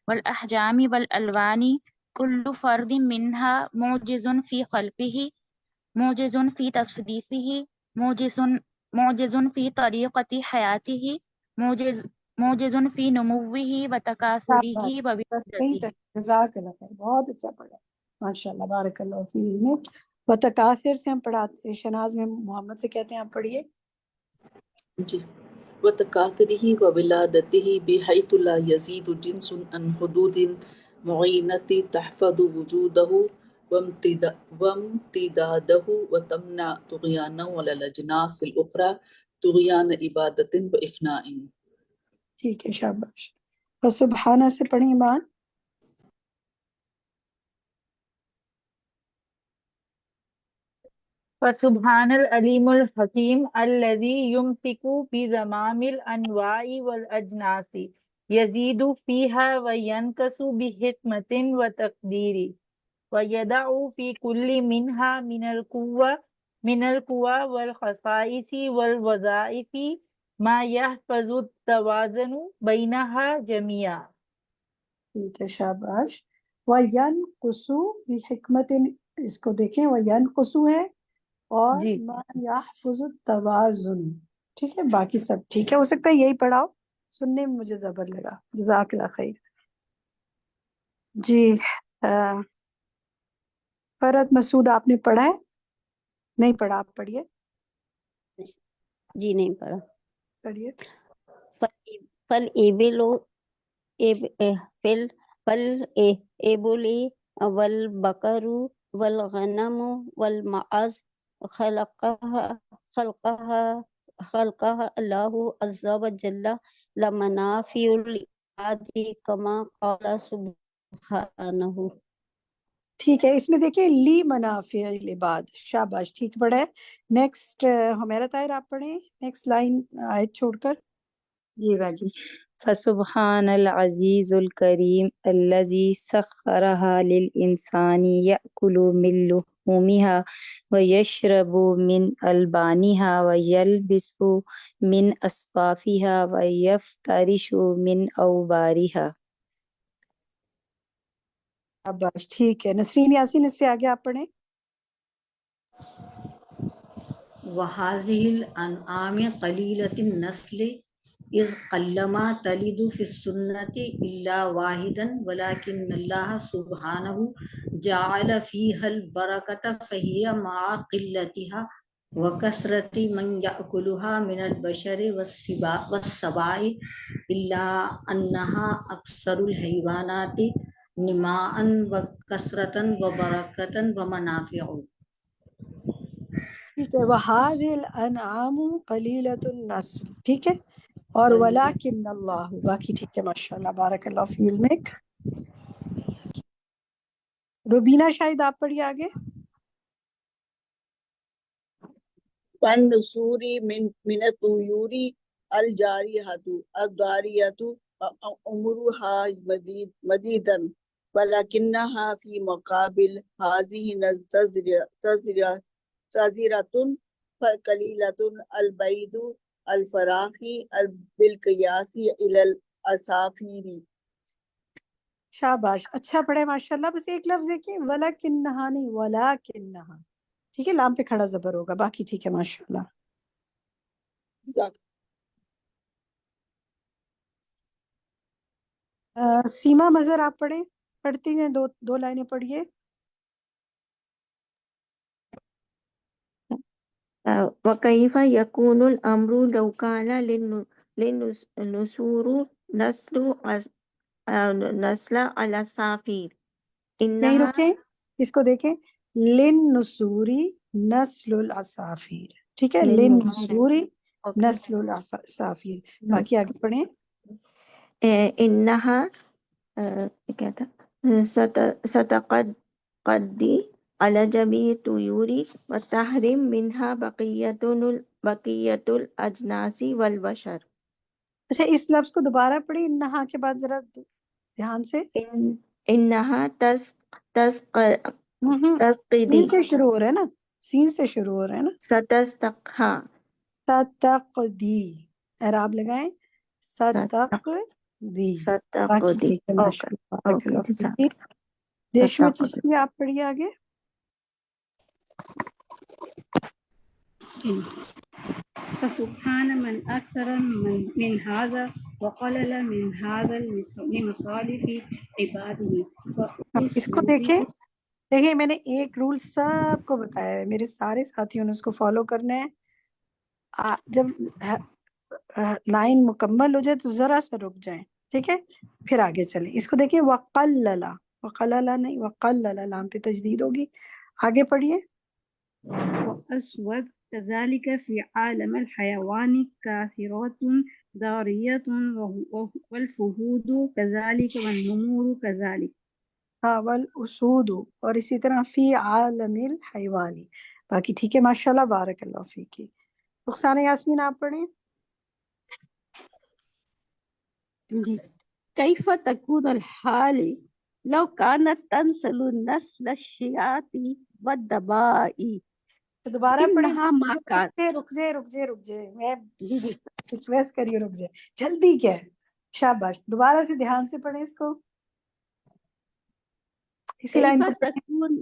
والأحجام والألوان كل فرد منها معجز في خلقه، معجز في تصريفه، معجز في طريقة حياته، معجز في نموه وتكاثره شاباش، بس یہیں وبلادته. تک. جزاک اللہ خیر، بہت اچھا پڑھا ماشاءاللہ، بارک اللہ فی علمک. وتکاثر سے ہم پڑھاتے، شناز میں محمد سے کہتے ہیں، آپ پڑھیے. جی. وتكاثره وولادته بحيث لا يزيد جنس عن حدود معينة تحفظ وجوده وامتداده وتمنع طغيانه على الأجناس الأخرى طغيان عبادة وإفناء. ٹھیک ہے، شاباش. فسبحانہ سے پڑھیں ایمان. فسبحان العلیم الحکیم الذی یمسک بزمام الانواع والاجناس یزید فیہا وینقص بحکمت وتقدیر ویدع فی کل منہا من القوى والخصائص والوظائف ما یحفظ التوازن بینہا جميعا. ٹھیک ہے، شاباش. وَيَنْقُصُ بِحِکْمَةٍ، اس کو دیکھیں، وَيَنْقُصُ ہے اور جی مَا يَحْفُظُ التَّوَازُن. ٹھیک ہے، باقی سب ٹھیک ہے. ہو سکتا ہے یہی پڑھاؤ، سننے میں مجھے زبر لگا. جزاک اللہ خیر. جی. فرد مسعود آپ نے پڑھا ہے؟ نہیں پڑھا، آپ پڑھیے. جی نہیں پڑھا. پڑھیے. فَالْإِبِلُ فَالْإِبِلِ وَالْبَقَرُ وَالْغَنَمُ وَالْمَعَزُ خلقها اللہ عز وجل لمنافع العباد کما قال سبحانہ. ٹھیک ہے، اس میں دیکھیں لی منافع العباد. شاباش، ٹھیک پڑھا ہے. نیکسٹ حمیرہ طاہر آپ پڑھیں، نیکسٹ لائن آیت چھوڑ کر. جی باجی. فسبحان العزیز الکریم الذی سخرها للانسان یأکل من لحومها ویشرب من البانها ویلبس من اصفافها ویفترش من اوبارها. شاباش، ٹھیک ہے. نسرین یاسین اس سے آگے آپ پڑھیں. وَهَذِهِ الْأَنْعَامِ قَلِيلَةِ النَّسْلِ إذ قلما تلد في السنة إلا واحدا ولكن الله سبحانه جعل فيها البركة فهي مع قلتها وكثرة من يأكلها من البشر والسباع إلا أنها أكثر الحيوانات نماء وكثرة وبركة ومنافع. ٹھیک ہے، وَهَذِهِ الْأَنْعَامُ قَلِيلَةُ النَّسْلِ، ٹھیک ہے، اور وَلَكِنَّ اللَّهُ، باقی ٹھیک ہے، ماشاءاللہ، بارک اللہ فی علمک۔ روبینہ شاید آپ پڑھیے آگے۔ والنسور من الطيور الجارحة الضارية أمرها مديدا ولكنها في مقابل هذه تزرة فقليلة البيض الفراخ بالقياس إلى الأسافير۔ شاباش، اچھا پڑھے ماشاءاللہ، بس ایک لفظ ہے کہ وَلَكِنَّهَا نہیں وَلَكِنَّهَا، ٹھیک ہے، لام پہ کھڑا زبر ہوگا، باقی ٹھیک ہے ماشاءاللہ۔ سیما مظہر آپ پڑھیں، پڑھتی ہیں، دو لائنیں پڑھیے۔ وكيف يكون الأمر لو كان للنسور نسل على السافير نہیں إنها رکیں، اس کو دیکھیں، لِلنُّسُورِ نسل العصافیر، ٹھیک ہے، لِلنُّسُورِ نسل العصافیر، باقی آگے پڑھیں۔ إنها کیا تھا ستقضي على جميع الطيور وتحرم منها بقية الأجناس والبشر۔ اچھا، اس لفظ کو دوبارہ پڑھی انہا کے بعد ذرا دھیان سے۔ انہا تسقدی، سین سے شروع ہو رہا ہے نا، سین سے شروع ہو رہا ہے نا، ستقدی، اعراب لگائیں، ستقدی، باقی ٹھیک ہے ماشاءاللہ، بارک اللہ فیک۔ ریشوہ چشتی آپ پڑھیے آگے۔ فسبحان من أكثر من هذا وقلل من هذا لمصالح عباده اس کو دیکھیں، میں نے ایک رول سب کو بتایا ہے، میرے سارے ساتھیوں نے اس کو فالو کرنا ہے۔ جب لائن مکمل ہو جائے تو ذرا سا رک جائیں، ٹھیک ہے، پھر آگے چلیں۔ اس کو دیکھیں، وقلل، وقلل نہیں وقلل، لام پہ تجدید ہوگی، آگے پڑھیے۔ وأسود كذلك في عالم الحيوان كثيرة ضارية والفهود كذلك والنمور كذلك۔ ہاں، والاسود، اور اسی طرح فی عالم الحیوانی، باقی ٹھیک ہے ماشاءاللہ، بارک اللہ فیک۔ رخسانہ یاسمین آپ پڑھیں۔ جی، کیف تکون الحال لو کانت تنسل نسل الشیاط والدبائی۔ دوبارہ پڑھیں، رک جائے، میں ریکویسٹ کریے رک جائے، جلدی کیا ہے، شاباش، دوبارہ سے دھیان سے پڑھیں اس کو، اسی لائن کو پڑھیں۔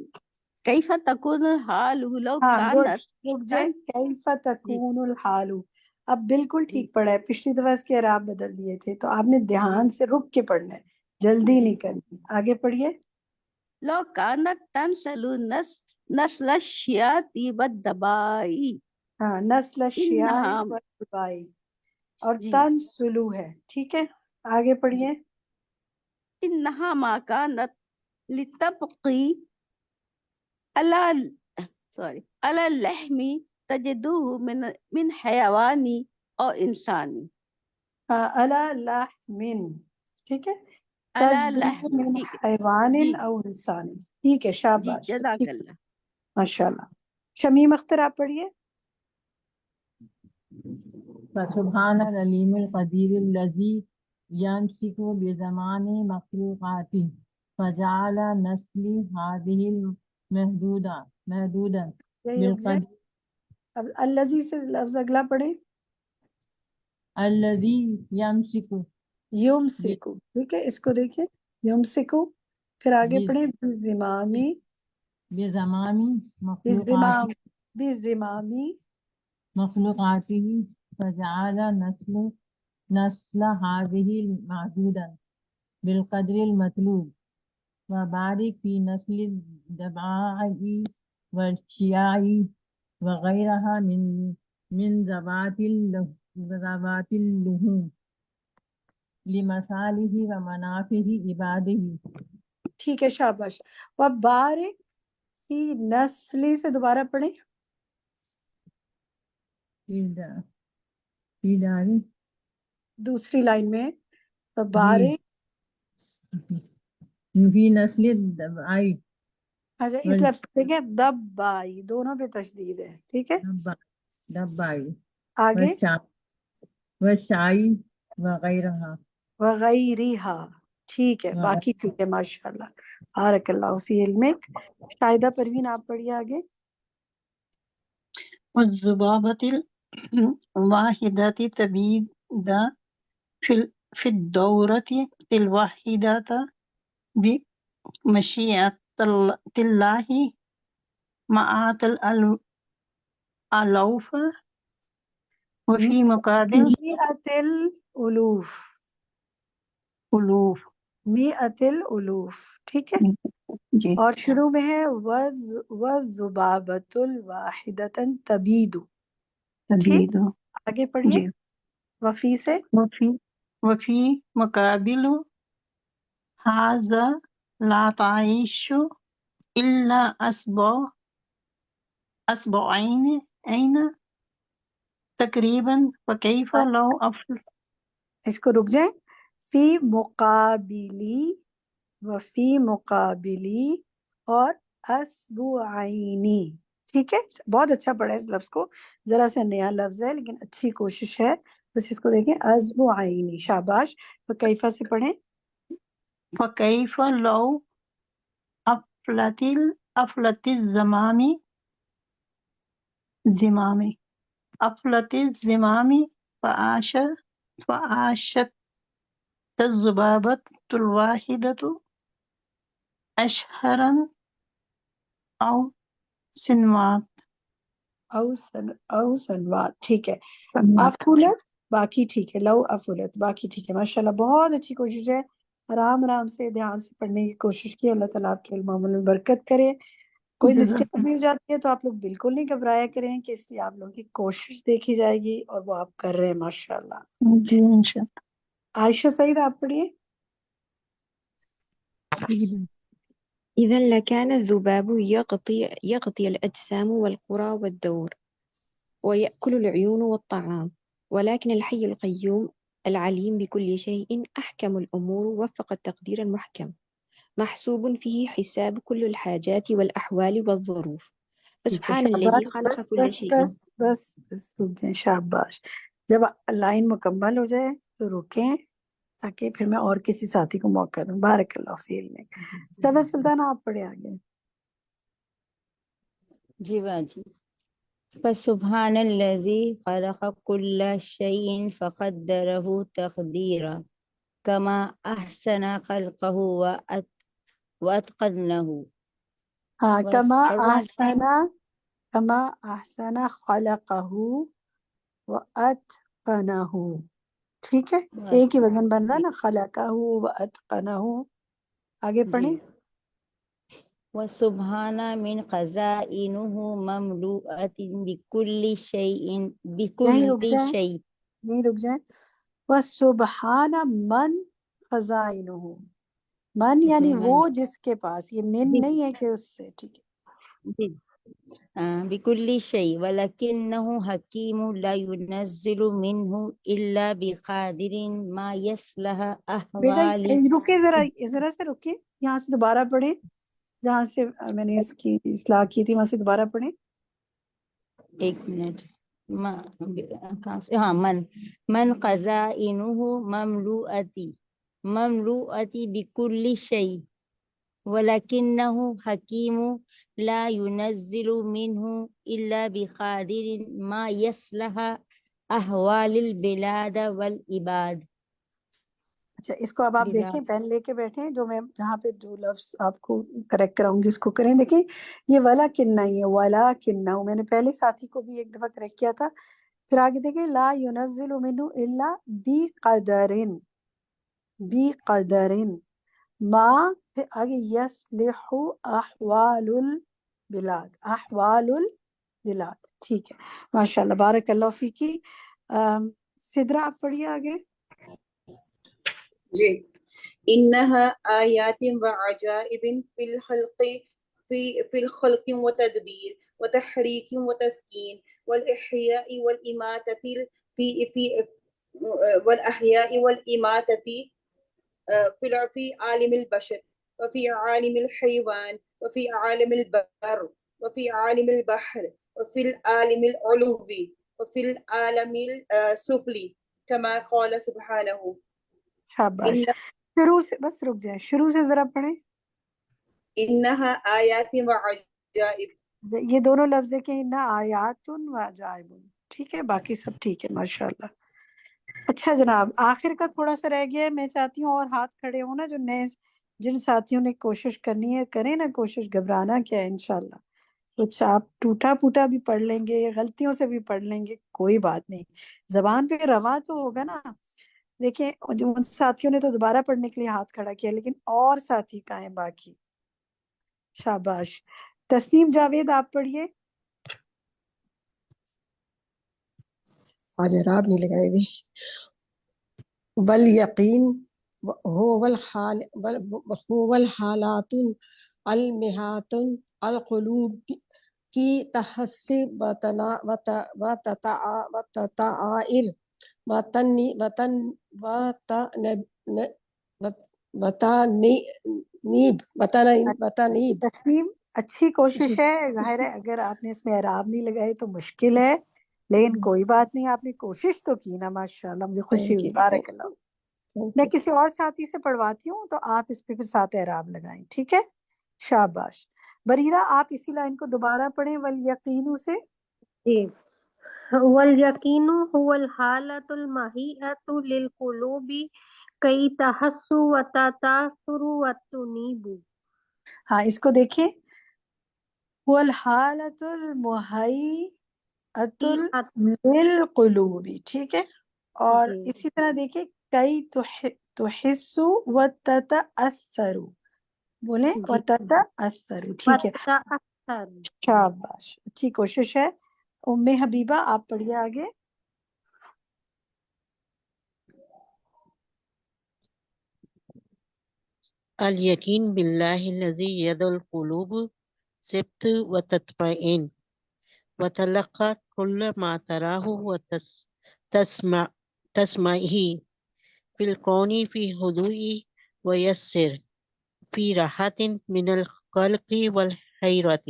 کیف تکون الحال لو ہاں گڈ، کانت، رک جائے، کیف تکون الحال، اب بالکل ٹھیک پڑھا ہے، پچھلی دفعہ اس کے اعراب بدل دیے تھے، تو آپ نے دھیان سے رک کے پڑھنا ہے، جلدی نہیں کرنی، آگے پڑھیے۔ لو کانت تنسل نسل الشیاط والدبائی، ہاں، نسل الشیاء والدبائی، اور تنسلو ہے، ٹھیک ہے، آگے پڑھیے۔ انہا ما کانت لتبقی علی اللحم تجدوه من حیوانی اور انسانی۔ ہاں، علی لحم، ٹھیک ہے، علی تجدوه لحم، من ٹھیک ہے حیوان جی او انسان، ٹھیک ہے، جی، شاباش، جزاک اللہ۔ ماشاءاللہ۔ شمیم اختر آپ پڑھیے۔ فسبحان العلیم القدیر الذی یمسک بزمان مخلوقاتی فجعل نسل هذه محدودا بالقدر۔ اب الذی سے لفظ اگلا پڑھیں، الذی یمسک، یمسکو، ٹھیک ہے، اس کو دیکھیں، یمسکو، پھر آگے پڑھیں، بزمامی، بزمامی مخلوقاتی فجعل نسل نسل هذه معدودا بالقدر المطلوب وبارك في نسل الضباع والشياع وغيرها من ذوات اللحوم لمصالح ومنافع عباده. ٹھیک ہے، شاباش. وبارک فی نسلی سے دوبارہ پڑھیں. فی داری دوسری لائن میں جی وبارک. فی نسل الضباع اچھا اس لفظ کو دیکھیں، دبائی، دونوں پہ تشدید ہے. ٹھیک ہے، والدباع آگے والشائی وغیرہ وغیرہا. ٹھیک ہے، باقی ٹھیک ہے، ماشاءاللہ. بارک اللہ فی علمک. شاہدہ پروین آپ پڑھیے آگے. والذبابة الواحدة تبيد في الدورة الواحدة بمشيئة الله مئات الألوف وفي مقابل مئت الالوف. ألوف. مئت الالوف. ٹھیک ہے، جی اور شروع میں ہے وَالذُّبَابَةُ الْوَاحِدَةً تَبِيدُ. ٹھیک، تبيد. آگے پڑھیے. جی وفی سے وفي مقابل هذا لا تعيش إلا أسبوعين تقريبا فكيف لو اس کو رک جائیں. فی مقابلی، وفی مقابلی، اور اسبوعینی. ٹھیک ہے، بہت اچھا پڑھا ہے اس لفظ کو. ذرا سا نیا لفظ ہے لیکن اچھی کوشش ہے. بس اس کو دیکھیں، اسبوعینی. شاباش. تو کیفا سے پڑھیں. فكيف لو أفلت الزمام فعاشت الذبابة الواحدة أشهرا أو سنوات. او سنوات. ٹھیک ہے. سنوات. افولت باقی ٹھیک ہے. لو افولت باقی ٹھیک ہے. ماشاءاللہ بہت اچھی کوشش ہے. آرام آرام سے دھیان سے پڑھنے کی کوشش کی. اللہ تعالیٰ آپ کے علم و عمل میں برکت کرے. کوئی مسٹیک بھی ہو جاتی ہے تو آپ لوگ بالکل نہیں گھبرایا کریں، کہ اس لیے آپ لوگوں کی کوشش دیکھی جائے گی، اور وہ آپ کر رہے ہیں ماشاءاللہ. جی انشاءاللہ. عائشہ سعید آپ پڑھیے. إذا لكان الذباب يغطي الأجسام والقرى والدور ويأكل العيون والطعام، ولكن الحي القيوم العليم بكل شيء أحكم الأمور وفق التقدير المحكم محسوب فيه حساب كل الحاجات والأحوال والظروف فسبحان الذي شاباش. خلق بس كل بس شيء. بس بس بس رک جائیں. شاباش. جب لائن مکمل ہو جائے تو رکیں، تاکہ پھر میں اور کسی ساتھی کو موقع دوں. بارک اللہ فی علمک. سبا سلطان آپ پڑھے آگے. جی باجی. فسبحان الذي خلق كل شيء فقدره تقديرا كما أحسن خلقه وأتقنه. ہاں، والسبحان کما احسن خلقہ واتقنہ. ٹھیک ہے، ایک ہی وزن بن رہا نا، خلقہ واتقنہ. آگے پڑھیں. وسبحان من خزائنه مملوءة بكل شيء یہیں رک بكل جائیں، شيء. یہیں رک جائیں. وسبحان من خزائنہ. من یعنی وہ جس کے پاس، یہ من نہیں ہے کہ اس سے. ٹھیک ہے. بكل شيء ولكنه حكيم لا ينزل منه إلا بقادر ما يصلح بیٹا أحوال. رکے، ذرا سے رکے. یہاں سے دوبارہ پڑھیں، جہاں سے میں نے اس کی اصلاح کی تھی وہاں سے دوبارہ پڑھیں. ایک منٹ. ہاں، من خزائنه مملوءة بكل شيء ولكنه حكيم لا ينزل منه إلا بقادر ما يصلح أحوال البلاد والعباد. اچھا، اس کو اب آپ دیکھیں، پین لے کے بیٹھیں. جو میں جہاں پہ جو لفظ آپ کو کریکٹ کراؤں گی اس کو کریں. دیکھیں، یہ ولا کنہ ہی ہے، ولا کنہ. میں نے پہلے ساتھی کو بھی ایک دفعہ کریکٹ کیا تھا پھر آگے دیکھیں لا ينزل منه الا بقدرن، بقدرن ما، پھر آگے یصلح احوال البلاد، احوال البلاد. ٹھیک ہے ماشاء اللہ، بارک اللہ فیکی. سدرا آپ پڑھیے آگے. جی. إنها آيات وعجائب في الخلق في الخلق وتدبير وتحريك وتسكين والإحياء والإماتة في والأحياء والإماتة في عالم البشر وفي عالم الحيوان وفي عالم البر وفي عالم البحر وفي العالم العلوي وفي العالم السفلي كما قال سبحانه. شاباش. شروع سے بس رک جائیں، شروع سے ذرا پڑھیں. إنها آيات وعجائب. یہ دونوں لفظ ہے کہ انہا آیات و عجائب. ٹھیک ہے، باقی سب ٹھیک ہے ماشاءاللہ. اچھا جناب، آخر کا تھوڑا سا رہ گیا ہے. میں چاہتی ہوں اور ہاتھ کھڑے ہوں نا، جو نئے جن ساتھیوں نے کوشش کرنی ہے کریں نا کوشش، گھبرانا کیا ہے انشاءاللہ. کچھ آپ ٹوٹا پوٹا بھی پڑھ لیں گے، غلطیوں سے بھی پڑھ لیں گے، کوئی بات نہیں، زبان پہ رواں تو ہوگا نا. دیکھیں ان ساتھیوں نے تو دوبارہ پڑھنے کے لیے ہاتھ کھڑا کیا، لیکن اور ساتھی کہاں ہیں باقی؟ شاباش. تسنیم جاوید آپ پڑھیے. آج اعراب نہیں لگائے گی. والیقین هو الحالات المحات القلوب کی تحسب وتتعائر وتنیب. تسنیم اچھی کوشش ہے، ظاہر ہے اگر آپ نے اس میں اعراب نہیں لگائے تو مشکل ہے، لیکن کوئی بات نہیں، آپ نے کوشش تو کی نا ماشاءاللہ، مجھے خوشی ہوئی. بارک اللہ. میں کسی اور ساتھی سے پڑھواتی ہوں تو آپ اس پہ پھر ساتھ اعراب لگائیں. ٹھیک ہے، شاباش. بریرہ آپ اسی لائن کو دوبارہ پڑھیں والیقین سے. جی. والیقین هو الحالۃ المحیۃ للقلوب کی تحس وتتاثر وتنیب. ہاں اس کو دیکھیں، هو الحالۃ المحیۃ للقلوب. ٹھیک ہے، اور جی. اسی طرح دیکھیں کئی تحس وتتاثر، بولیں جی. وتتاثر. ٹھیک ہے، وتتأثر. شاباش، اچھی کوشش ہے. ام حبیبہ آپ پڑھیے آگے. الیقین باللہ الذی ید القلوب ثبت و تطمئن وتلقى كل ما تراه وتسمعه في الكون في هدوء ويسر في راحة من القلق والحيرة.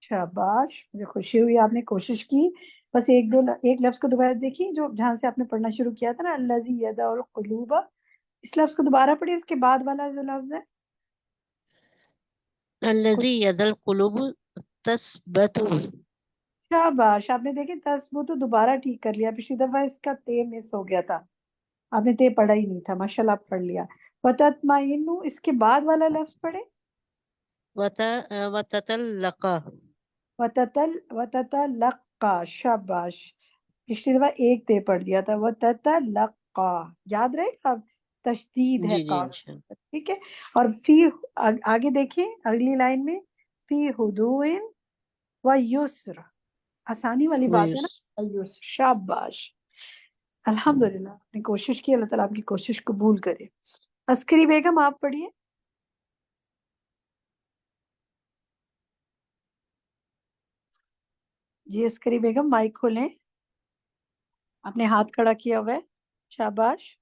شاباش، مجھے خوشی ہوئی آپ نے کوشش کی. بس ایک لفظ کو دوبارہ دیکھیں جو جہاں سے آپ نے پڑھنا شروع کیا تھا نا، الذی یدع القلوب، اس لفظ کو دوبارہ پڑھیں، اس کے بعد والا جو لفظ ہے الذی ید القلوب تثبت. شاباش، آپ نے دیکھیں تثبت دوبارہ ٹھیک کر لیا. پچھلی دفعہ اس کا تے مس ہو گیا تھا، آپ نے تے پڑھا ہی نہیں تھا. ماشاءاللہ آپ پڑھ لیا. وتطمئن، اس کے بعد والا لفظ پڑھیں. وتتلقى. وتتلقى، شاباش. پچھلی دفعہ ایک تے پڑھ دیا تھا. وتتلقى یاد رہے گا، اب تشدید ہے جی جی قاف. انشاءاللہ. ٹھیک ہے، اور فی آگے دیکھیں اگلی لائن میں فی ہدوء و یسر، آسانی والی بات ہے نا، یسر. شاباش، الحمدللہ آپ نے کوشش کی. اللہ تعالیٰ آپ کی کوشش قبول کرے. عسکری بیگم آپ پڑھیے. جی عسکری بیگم مائک کھولیں، آپ نے ہاتھ کھڑا کیا ہوا ہے. شاباش.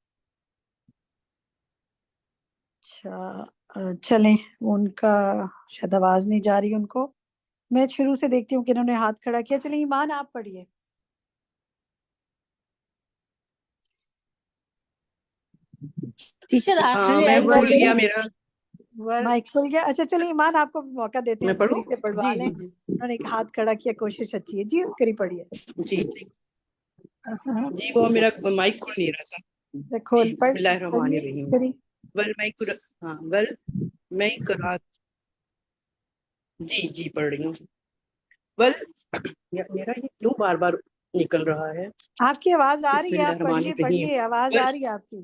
اچھا چلیں، ان کا شاید آواز نہیں جا رہی ان کو. میں شروع سے دیکھتی ہوں کہ انہوں نے ہاتھ کھڑا کیا. چلیں ایمان آپ پڑھیے. ٹیچر میں بھول گیا میرا. مائک کھل گیا. اچھا چلیے ایمان آپ کو موقع دیتے ہیں میں پڑھوں؟ عسکری سے پڑھوا جی لیں. جی انہوں نے ایک ہاتھ کھڑا کیا، کوشش اچھی ہے. جی عسکری پڑھیے. جی جی وہ میرا مائک کھل نہیں رہا تھا. کھول جی بسم اللہ الرحمن پڑھیے الرحیم. عسکری. ول میں قرات. جی جی پڑھ رہی ہوں. ول میرا یہ کیوں بار بار نکل رہا ہے. آپ کی آواز آ بسم رہی ہے، اللہ آپ الرحمن پڑھیے الرحیم. پڑھیے، آواز آ بس رہی ہے آپ کی.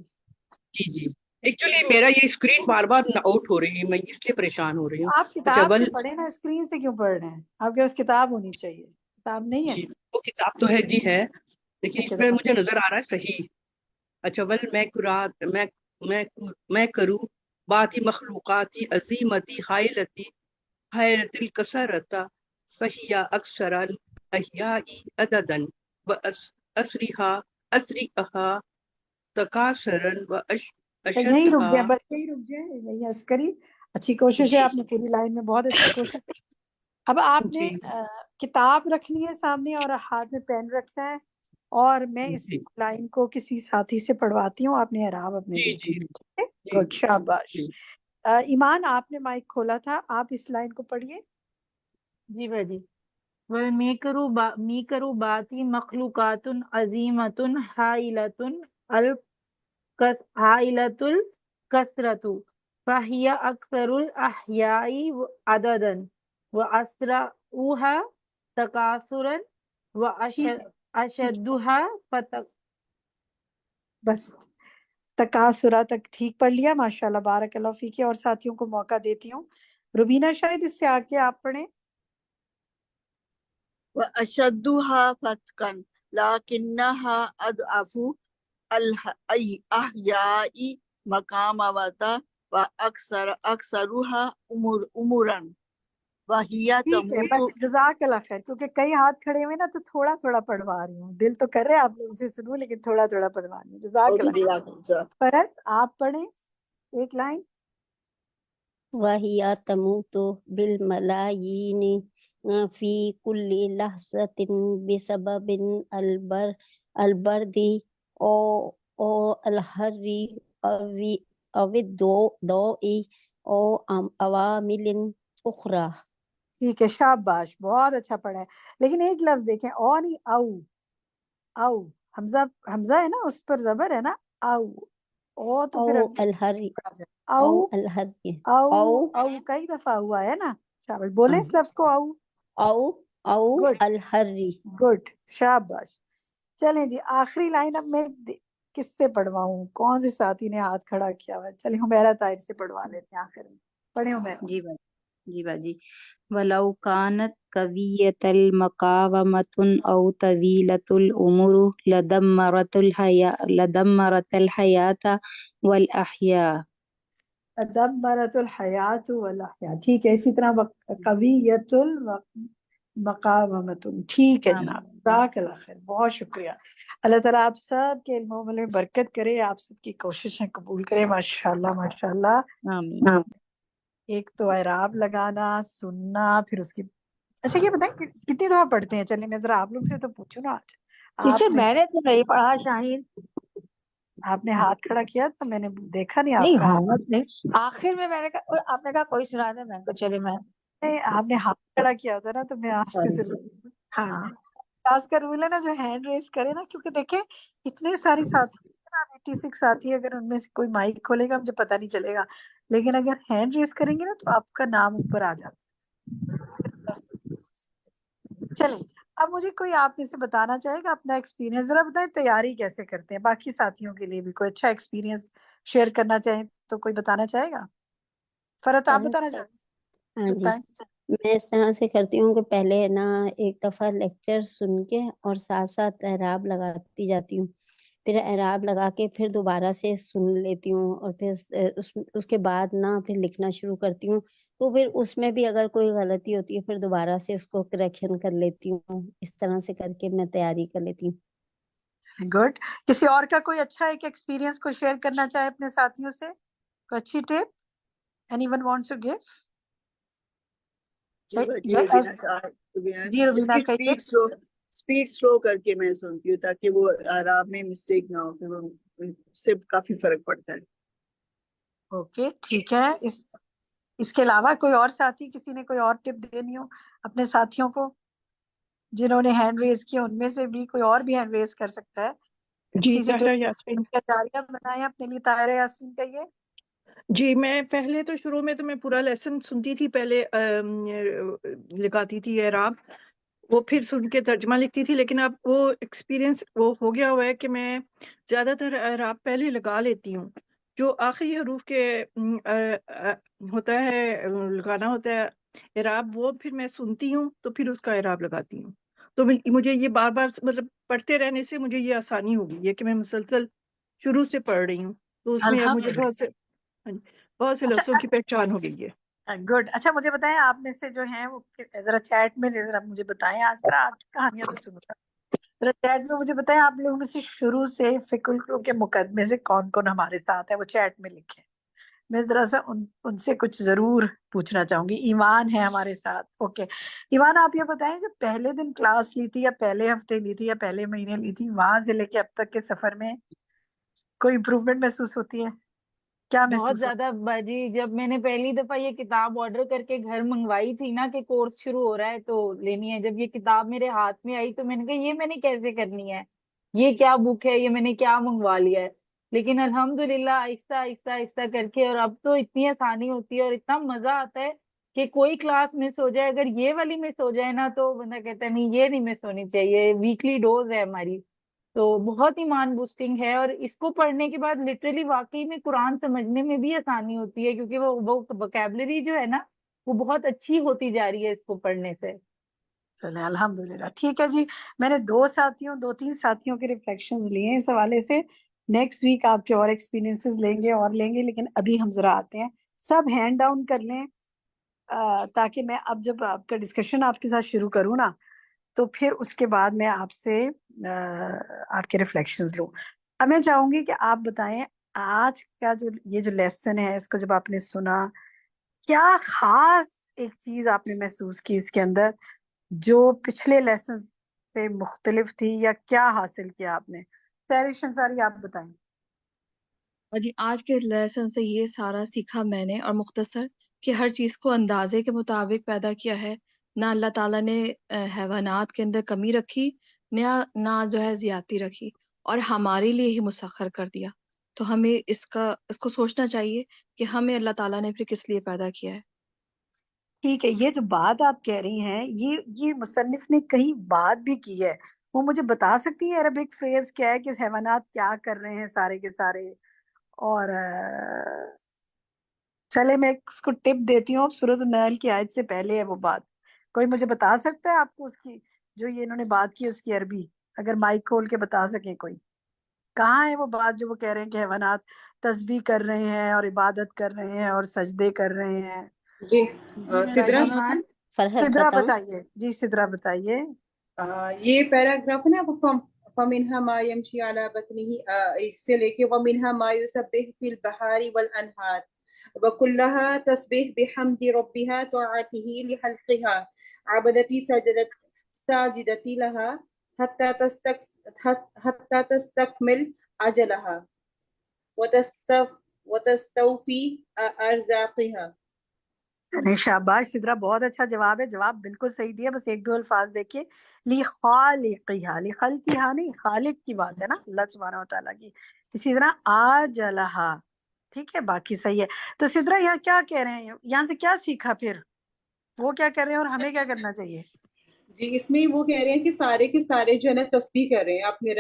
جی ایکچولی میرا یہ اسکرین بار بار آؤٹ ہو رہی ہے، میں اس لیے پریشان ہو رہی ہوں. آپ اچھا کتاب ول سے پڑھیں نا، اسکرین سے کیوں پڑھ رہے ہیں؟ آپ کے پاس کتاب ہونی چاہیے. کتاب نہیں ہے؟ جی وہ کتاب تو ہے جی ہے، لیکن اچھا اس میں مجھے نظر آ رہا ہے صحیح. اچھا ول میں کروں باتی مخلوقاتی عظیمتی حائلتی حیرت الکسرتا فہیا اکثر الاحیاء عددن و اسریہا تکاثرا و یہیں رک جائیں، اشدہا. بس یہیں رک جائیں، یہیں عسکری. اچھی کوشش ہے، جی آپ نے پوری لائن میں بہت اچھی کوشش. اب آپ نے جی کتاب رکھنی ہے سامنے اور ہاتھ میں پین رکھنا ہے، اور میں اس جی لائن کو کسی ساتھی سے پڑھواتی ہوں، آپ نے اعراب اپنے جی دیکھ جی لیے. ٹھیک ہے، جی گڈ، شاباش. جی ایمان آپ نے مائک کھولا تھا، آپ اس لائن کو پڑھیے. جی باجی. والمیکرو باتی مخلوقات عظیمت حائلۃ الکثرۃ فہی اکثر الاحیاء عددا واسرعها تکاثرا ٹھیک ہے، ٹھیک ہے، واشدها بس تکاثرہ تک ٹھیک پڑھ لیا. ماشاءاللہ، بارک اللہ فیک. اور ساتھیوں کو موقع دیتی ہوں. روبینہ شاید اس سے آگے آپ پڑھیں. وأشدها فتقا لكنها أضعف الأحياء مقامة وأكثرها أمورا وهي ٹھیک ہے، بس تموت. جزاک اللہ خیر. کیونکہ کئی ہاتھ کھڑے ہوئے نا، تو تھوڑا تھوڑا پڑھوا رہی ہوں. دل تو کر رہے آپ لوگ سے سنوں، لیکن تھوڑا تھوڑا پڑھوا رہی ہوں. جزاک اللہ خیر. فرت آپ پڑھیں ایک لائن. وَهِيَ تَمُوتُ بِالْمَلَايِينِ فِي كُلِّ لَحْظَةٍ بِسَبَبِ الْبَرْدِ أو الْحَرِّ أو الضوءِ أو عوامل أخرى. ٹھیک ہے، شاباش، بہت اچھا پڑھا ہے. لیکن ایک لفظ دیکھیں، او نہیں، او حمزہ ہے نا، اس پر زبر ہے نا. او تو پھر أو اگلی الْحَرِّ پڑھا جائے. أو الْحَرِّ أو او کئی دفعہ ہوا ہے نا. شاباش، بولیں اس لفظ کو. أو گڈ الْحَرِّ. گڈ، شاباش. چلیں جی، آخری لائن اب میں کس سے پڑھواؤں؟ کون سے ساتھی نے ہاتھ کھڑا کیا ہوا ہے؟ چلیں حمیرہ طاہر سے پڑھوا لیتے ہیں آخر میں. پڑھیں حمیرہ. جی باجی. ولو كانت قوية المقاومة أو طويلة العمر لدمرت الحياة والأحياء. دمرت الحیات والاحیاء. ٹھیک ہے، اسی طرح قویت المقاومت. ٹھیک ہے جناب، جزاک اللہ خیر، بہت شکریہ. اللہ تعالیٰ آپ سب کے علم و عمل میں برکت کرے، آپ سب کی کوششیں قبول کرے. ماشاءاللہ ماشاءاللہ. آمین. ایک تو اعراب لگانا، سننا، پھر اس کی اچھا یہ بتائیں کتنی دفعہ پڑھتے ہیں؟ چلیں میں ذرا آپ لوگ سے تو پوچھوں نا. آج آپ ٹیچر نے میں نے تو نہیں پڑھا شاہین. آپ نے ہاتھ کھڑا کیا تھا، میں نے دیکھا نہیں آپ نہیں کا ہاتھ. ہاتھ نہیں، آخر میں نے کہا، اور آپ نے کہا کوئی سنا دے، میں نے کہا چلے میں. نہیں، آپ نے ہاتھ کھڑا کیا ہوتا نا، تو میں آپ سے سوری ضرور. ہاں. خاص کا رول ہے نا جو ہینڈ ریز کرے نا، کیونکہ دیکھیں اتنے ساری ساتھی 86 ساتھی، اگر ان میں سے کوئی مائک کھولے گا مجھے پتہ نہیں چلے گا، لیکن اگر ہینڈ ریز کریں گے نا تو آپ کا نام اوپر آ جاتا ہے. چلیں، اب مجھے کوئی آپ میں سے بتانا چاہے گا اپنا ایکسپیرینس. ذرا بتائیں تیاری کیسے کرتے ہیں، باقی ساتھیوں کے لیے بھی کوئی اچھا ایکسپیرینس شیئر کرنا چاہیں تو کوئی بتانا چاہے گا؟ فرت آپ بتانا چاہتے ہاں ہیں؟ جی، بتائیں. میں اس طرح سے کرتی ہوں کہ پہلے نا ایک دفعہ لیکچر سن کے اور ساتھ ساتھ اعراب لگاتی جاتی ہوں، پھر اعراب لگا کے پھر دوبارہ سے سن لیتی ہوں، اور پھر اس کے بعد نا پھر لکھنا شروع کرتی ہوں. تو پھر اس میں بھی اگر کوئی غلطی ہوتی ہے پھر دوبارہ سے اس کو کریکشن کر لیتی ہوں. اس طرح سے کر کے میں تیاری کر لیتی ہوں. گڈ. کسی اور کا کوئی اچھا ایک ایکسپیرینس کو شیئر کرنا چاہے اپنے ساتھیوں سے، کوئی اچھی tip? Anyone wants to give? جی اس روبینہ کی کہیے. اسپیڈ سلو کر کے میں سنتی ہوں تاکہ وہ آرام میں مسٹیک نہ ہو، پھر اس سے کافی فرق پڑتا ہے. اوکے ٹھیک ہے. اس کے علاوہ کوئی اور ساتھی، کسی نے کوئی اور ٹپ دینی ہو اپنے ساتھیوں کو جنہوں نے ہینڈ ریز کیا؟ ان میں سے بھی کوئی اور بھی ہینڈ ریز کر سکتا ہے. جی اچھی سی طاہرہ یاسمین. جاریہ بنائیں اپنے لیے. طاہرہ یاسمین کہیے. جی میں پہلے تو شروع میں تو میں پورا لیسن سنتی تھی، پہلے لگاتی تھی اعراب، وہ پھر سن کے ترجمہ لکھتی تھی، لیکن اب وہ ایکسپیرینس وہ ہو گیا ہوا ہے کہ میں زیادہ تر اعراب پہلے لگا لیتی ہوں. جو آخری حروف کے ہوتا ہے لگانا ہوتا ہے اعراب، وہ پھر میں سنتی ہوں تو پھر اس کا اعراب لگاتی ہوں. تو مجھے یہ بار بار مطلب پڑھتے رہنے سے مجھے یہ آسانی ہو گئی ہے کہ میں مسلسل شروع سے پڑھ رہی ہوں، تو اس میں اب مجھے بہت سے لفظوں کی پہچان ہو گئی ہے. گڈ. اچھا مجھے بتائیں آپ میں سے جو ہیں وہ ذرا چیٹ میں ذرا مجھے بتائیں، آج ذرا آپ کی کہانیاں تو سنوں گا، ذرا چیٹ میں مجھے بتائیں آپ لوگوں میں سے شروع سے فقہ القلوب کے مقدمے سے کون کون ہمارے ساتھ ہے، وہ چیٹ میں لکھیں. میں ذرا سا ان سے کچھ ضرور پوچھنا چاہوں گی. ایمان ہے ہمارے ساتھ. اوکے ایمان، آپ یہ بتائیں جب پہلے دن کلاس لی تھی یا پہلے ہفتے لی تھی یا پہلے مہینے لی تھی، وہاں سے لے کے اب تک کے سفر میں کوئی امپروومنٹ محسوس ہوتی ہے؟ کیا بہت محسوس ہوتا زیادہ باجی. جب میں نے پہلی دفعہ یہ کتاب آرڈر کر کے گھر منگوائی تھی نا کہ کورس شروع ہو رہا ہے تو لینی ہے، جب یہ کتاب میرے ہاتھ میں آئی تو میں نے کہا یہ میں نے کیسے کرنی ہے، یہ کیا بک ہے، یہ میں نے کیا منگوا لیا ہے. لیکن الحمدللہ آہستہ آہستہ آہستہ کر کے، اور اب تو اتنی آسانی ہوتی ہے اور اتنا مزہ آتا ہے کہ کوئی کلاس مس ہو جائے، اگر یہ والی مس ہو جائے نا تو بندہ کہتا ہے نہیں یہ نہیں مس ہونی چاہیے. ویکلی ڈوز ہے ہماری، تو بہت ایمان بوسٹنگ ہے. اور اس کو پڑھنے کے بعد لٹرلی واقعی میں قرآن سمجھنے میں بھی آسانی ہوتی ہے، کیونکہ وہ ووکیبلری جو ہے نا وہ بہت اچھی ہوتی جا رہی ہے اس کو پڑھنے سے. چلیں الحمدللہ. ٹھیک ہے جی، میں نے دو تین ساتھیوں کے ریفلیکشنز لیے ہیں اس حوالے سے. نیکسٹ ویک آپ کے اور ایکسپیرینسز لیں گے، لیکن ابھی ہم ذرا آتے ہیں. سب ہینڈ ڈاؤن کر لیں تاکہ میں اب جب آپ کا ڈسکشن آپ کے ساتھ شروع کروں نا تو پھر اس کے بعد میں آپ سے آپ کے ریفلیکشنز لوں. اب میں چاہوں گی کہ آپ بتائیں آج کا جو یہ جو لیسن ہے اس کو جب آپ نے سنا، کیا خاص ایک چیز آپ نے محسوس کی اس کے اندر جو پچھلے لیسن سے مختلف تھی، یا کیا حاصل کیا آپ نے؟ سہرش انصاری آپ بتائیں. جی آج کے لیسن سے یہ سارا سیکھا میں نے، اور مختصر کہ ہر چیز کو اندازے کے مطابق پیدا کیا ہے. نہ اللہ تعالیٰ نے حیوانات کے اندر کمی رکھی، نہ جو ہے زیادتی رکھی، اور ہمارے لیے ہی مسخر کر دیا. تو ہمیں اس کو سوچنا چاہیے کہ ہمیں اللہ تعالیٰ نے پھر کس لیے پیدا کیا ہے. ٹھیک ہے، یہ جو بات آپ کہہ رہی ہیں یہ مصنف نے کہیں بات بھی کی ہے، وہ مجھے بتا سکتی ہیں عربک فریز کیا ہے کہ حیوانات کیا کر رہے ہیں سارے کے سارے؟ اور چلے میں اس کو ٹپ دیتی ہوں، سورۃ النحل کی آیت سے پہلے ہے وہ بات. کوئی مجھے بتا سکتا ہے آپ کو اس کی جو یہ انہوں نے بات کی اس کی عربی، اگر مائک کھول کے بتا سکیں کوئی؟ کہاں ہے وہ بات جو وہ کہہ رہے ہیں کہ حیوانات تسبیح کر رہے ہیں اور عبادت کر رہے ہیں اور سجدے کر رہے ہیں؟ جی سدرا سدرا بتائیے. جی سدرا بتائیے. یہ پیراگراف ہے نا فَمِنْهَا مَا يَمْشِي عَلَى بَطْنِهِ، اس سے لے کے وَمِنْهَا مَا يُسَبِّحُ فِي الْبَحَارِ وَالْأَنْهَارِ وَكُلَّهَا تَسْبِحُ بِحَمْدِ رَبِّهَا طَاعَتِهِ لِخَلْقِهَا عَبَدَتِي سَاجِدَتِي لَهَا حَتَّى تَسْتَكْمِلَ أَجَلَهَا وَتَسْتَوْفِي أَرْزَاقَهَا. شاباش سدرا، بہت اچھا جواب ہے. جواب بالکل صحیح دیا، بس ایک دو الفاظ دیکھیے. لِخَالِقِهَا، لِخَلْقِهَا نہیں، خالق کی بات ہے نا اللہ سبحانہ وتعالیٰ کی. اسی طرح آجلہا، ٹھیک ہے باقی صحیح ہے. تو سدرا یہاں کیا کہہ رہے ہیں، یہاں سے کیا سیکھا پھر؟ وہ کیا کر رہے ہیں اور ہمیں کیا کرنا چاہیے؟ جی اس میں وہ کہہ رہے ہیں کہ سارے کے سارے جو ہے نا تسبیح کر رہے ہیں اپنے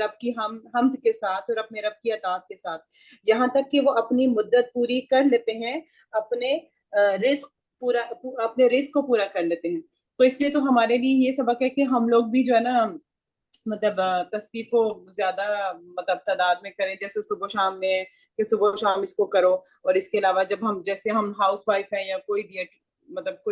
رب کی حمد کے ساتھ اور اپنے رب کی اطاعت کے ساتھ، یہاں تک کہ وہ اپنی مدت پوری کر لیتے ہیں، اپنے رزق کو پورا کر لیتے ہیں. تو اس لیے تو ہمارے لیے یہ سبق ہے کہ ہم لوگ بھی جو ہے نا مطلب تسبیح کو زیادہ مطلب تعداد میں کریں، جیسے صبح شام میں کہ صبح شام اس کو کرو. اور اس کے علاوہ جب ہم جیسے ہم ہاؤس وائف ہیں یا کوئی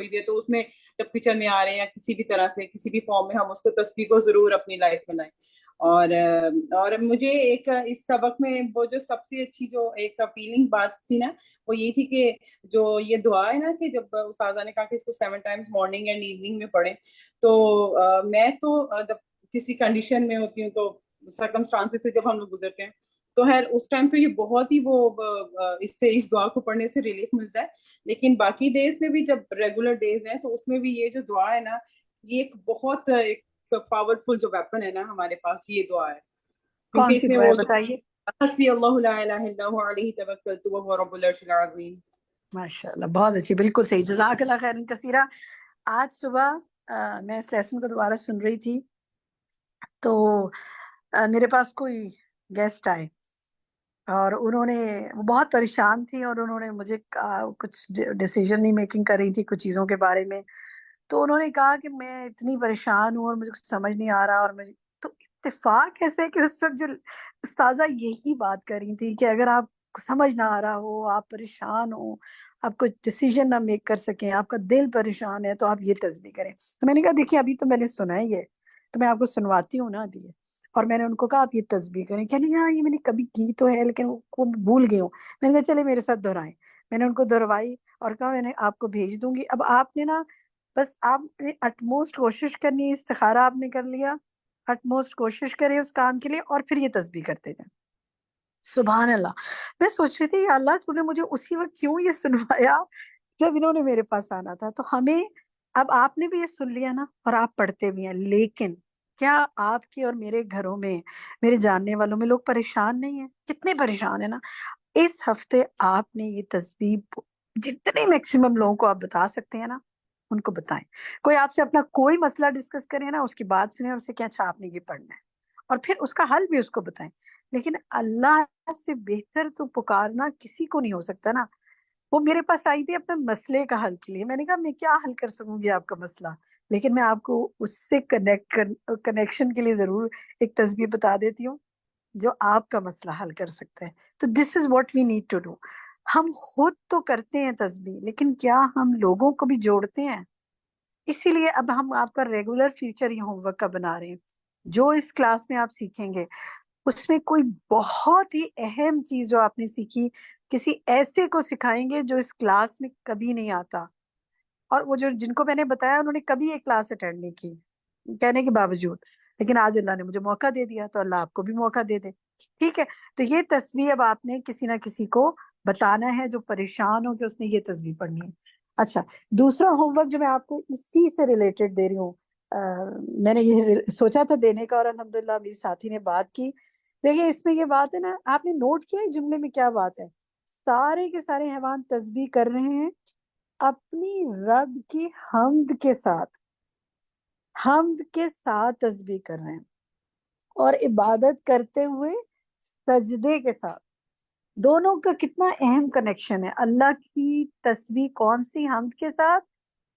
بھی تو اس میں جب کچن میں آ رہے ہیں یا کسی بھی طرح سے کسی بھی فارم میں ہم اس کو تسبیح کو ضرور اپنی لائف میں لائیں. اور مجھے ایک اس سبق میں وہ جو سب سے اچھی جو ایک اپیلنگ بات تھی نا وہ یہ تھی کہ جو یہ دعا ہے نا کہ جب استاذہ نے کہا کہ اس کو 7 times مارننگ اینڈ ایوننگ میں پڑھیں، تو میں تو جب کسی کنڈیشن میں ہوتی ہوں تو سرکمسٹانسز سے جب ہم لوگ گزرتے ہیں تو خیر اس ٹائم تو یہ بہت ہی وہ اس دعا کو پڑھنے سے ریلیف ملتا ہے. لیکن باقی ڈیز میں بھی جب ریگولر ڈیز ہیں تو اس میں بھی یہ جو دعا ہے نا یہ ایک بہت ایک پاورفل جو ویپن ہے نا ہمارے پاس یہ دعا ہے. کون سی دعا ہے بتائیے؟ حسبی اللہ لا الہ الا هو علیہ توکلت وہو رب العرش العظیم. ماشاء اللہ بہت اچھی، بالکل صحیح. جزاک اللہ خیرا کثیرا. آج صبح میں اس لیسن کو دوبارہ سن رہی تھی تو میرے پاس کوئی گیسٹ آئے اور انہوں نے وہ بہت پریشان تھی اور انہوں نے مجھے کچھ ڈیسیژن نہیں میکنگ کر رہی تھی کچھ چیزوں کے بارے میں. تو انہوں نے کہا کہ میں اتنی پریشان ہوں اور مجھے کچھ سمجھ نہیں آ رہا. اور مجھے تو اتفاق ایسے کہ اس وقت جو استاذہ یہی بات کر رہی تھی کہ اگر آپ کو سمجھ نہ آ رہا ہو, آپ پریشان ہو, آپ کو ڈیسیژن نہ میک کر سکیں, آپ کا دل پریشان ہے, تو آپ یہ تسبیح کریں. تو میں نے کہا دیکھیے ابھی تو میں نے سنا ہے یہ, تو میں آپ کو سنواتی ہوں نا ابھی یہ. اور میں نے ان کو کہا آپ یہ تسبیح کریں. کہنے ہاں یہ میں نے کبھی کی تو ہے لیکن وہ بھول گئی ہوں. میں نے کہا چلے میرے ساتھ دہرائیں. میں نے ان کو دہروائی اور کہا میں نے آپ کو بھیج دوں گی. اب آپ نے نا بس آپ نے اٹموسٹ کوشش کرنی ہے, استخارہ آپ نے کر لیا, اٹموسٹ کوشش کرے اس کام کے لیے اور پھر یہ تسبیح کرتے جائیں. سبحان اللہ. میں سوچ رہی تھی یا اللہ تو نے مجھے اسی وقت کیوں یہ سنوایا جب انہوں نے میرے پاس آنا تھا. تو ہمیں اب آپ نے بھی یہ سن لیا نا اور آپ پڑھتے بھی ہیں, لیکن کیا آپ کے اور میرے گھروں میں, میرے جاننے والوں میں لوگ پریشان نہیں ہیں؟ کتنے پریشان ہیں نا. اس ہفتے آپ نے یہ تسبیح جتنے میکسیمم لوگوں کو آپ بتا سکتے ہیں نا ان کو بتائیں. کوئی آپ سے اپنا کوئی مسئلہ ڈسکس کرے نا, اس کی بات سنیں اور اسے کہ اچھا آپ نے یہ پڑھنا ہے, اور پھر اس کا حل بھی اس کو بتائیں. لیکن اللہ سے بہتر تو پکارنا کسی کو نہیں ہو سکتا نا. وہ میرے پاس آئی تھی اپنے مسئلے کا حل کے لیے. میں نے کہا میں کیا حل کر سکوں گی آپ کا مسئلہ, لیکن میں آپ کو اس سے کنیکشن کے لیے ضرور ایک تسبیح بتا دیتی ہوں جو آپ کا مسئلہ حل کر سکتا ہے. تو this is what we need to do. ہم خود تو کرتے ہیں تسبیح, لیکن کیا ہم لوگوں کو بھی جوڑتے ہیں؟ اسی لیے اب ہم آپ کا ریگولر فیچر یہ ہوم ورک کا بنا رہے ہیں. جو اس کلاس میں آپ سیکھیں گے اس میں کوئی بہت ہی اہم چیز جو آپ نے سیکھی کسی ایسے کو سکھائیں گے جو اس کلاس میں کبھی نہیں آتا. اور وہ جو جن کو میں نے بتایا انہوں نے کبھی ایک کلاس اٹینڈ نہیں کی کہنے کے باوجود, لیکن آج اللہ نے مجھے موقع دے دیا, تو اللہ آپ کو بھی موقع دے دے. ٹھیک ہے, تو یہ تسبیح اب آپ نے کسی نہ کسی کو بتانا ہے جو پریشان ہو کہ اس نے یہ تسبیح پڑھنی ہے. اچھا, دوسرا ہوم ورک جو میں آپ کو اسی سے ریلیٹڈ دے رہی ہوں, میں نے یہ سوچا تھا دینے کا اور الحمدللہ میری ساتھی نے بات کی. دیکھیں اس میں یہ بات ہے نا, آپ نے نوٹ کیا ہے جملے میں کیا بات ہے؟ سارے کے سارے حیوان تسبیح کر رہے ہیں اپنی رب کی حمد کے ساتھ, حمد کے ساتھ تسبیح کر رہے ہیں اور عبادت کرتے ہوئے سجدے کے ساتھ. دونوں کا کتنا اہم کنیکشن ہے. اللہ کی تسبیح کون سی؟ حمد کے ساتھ.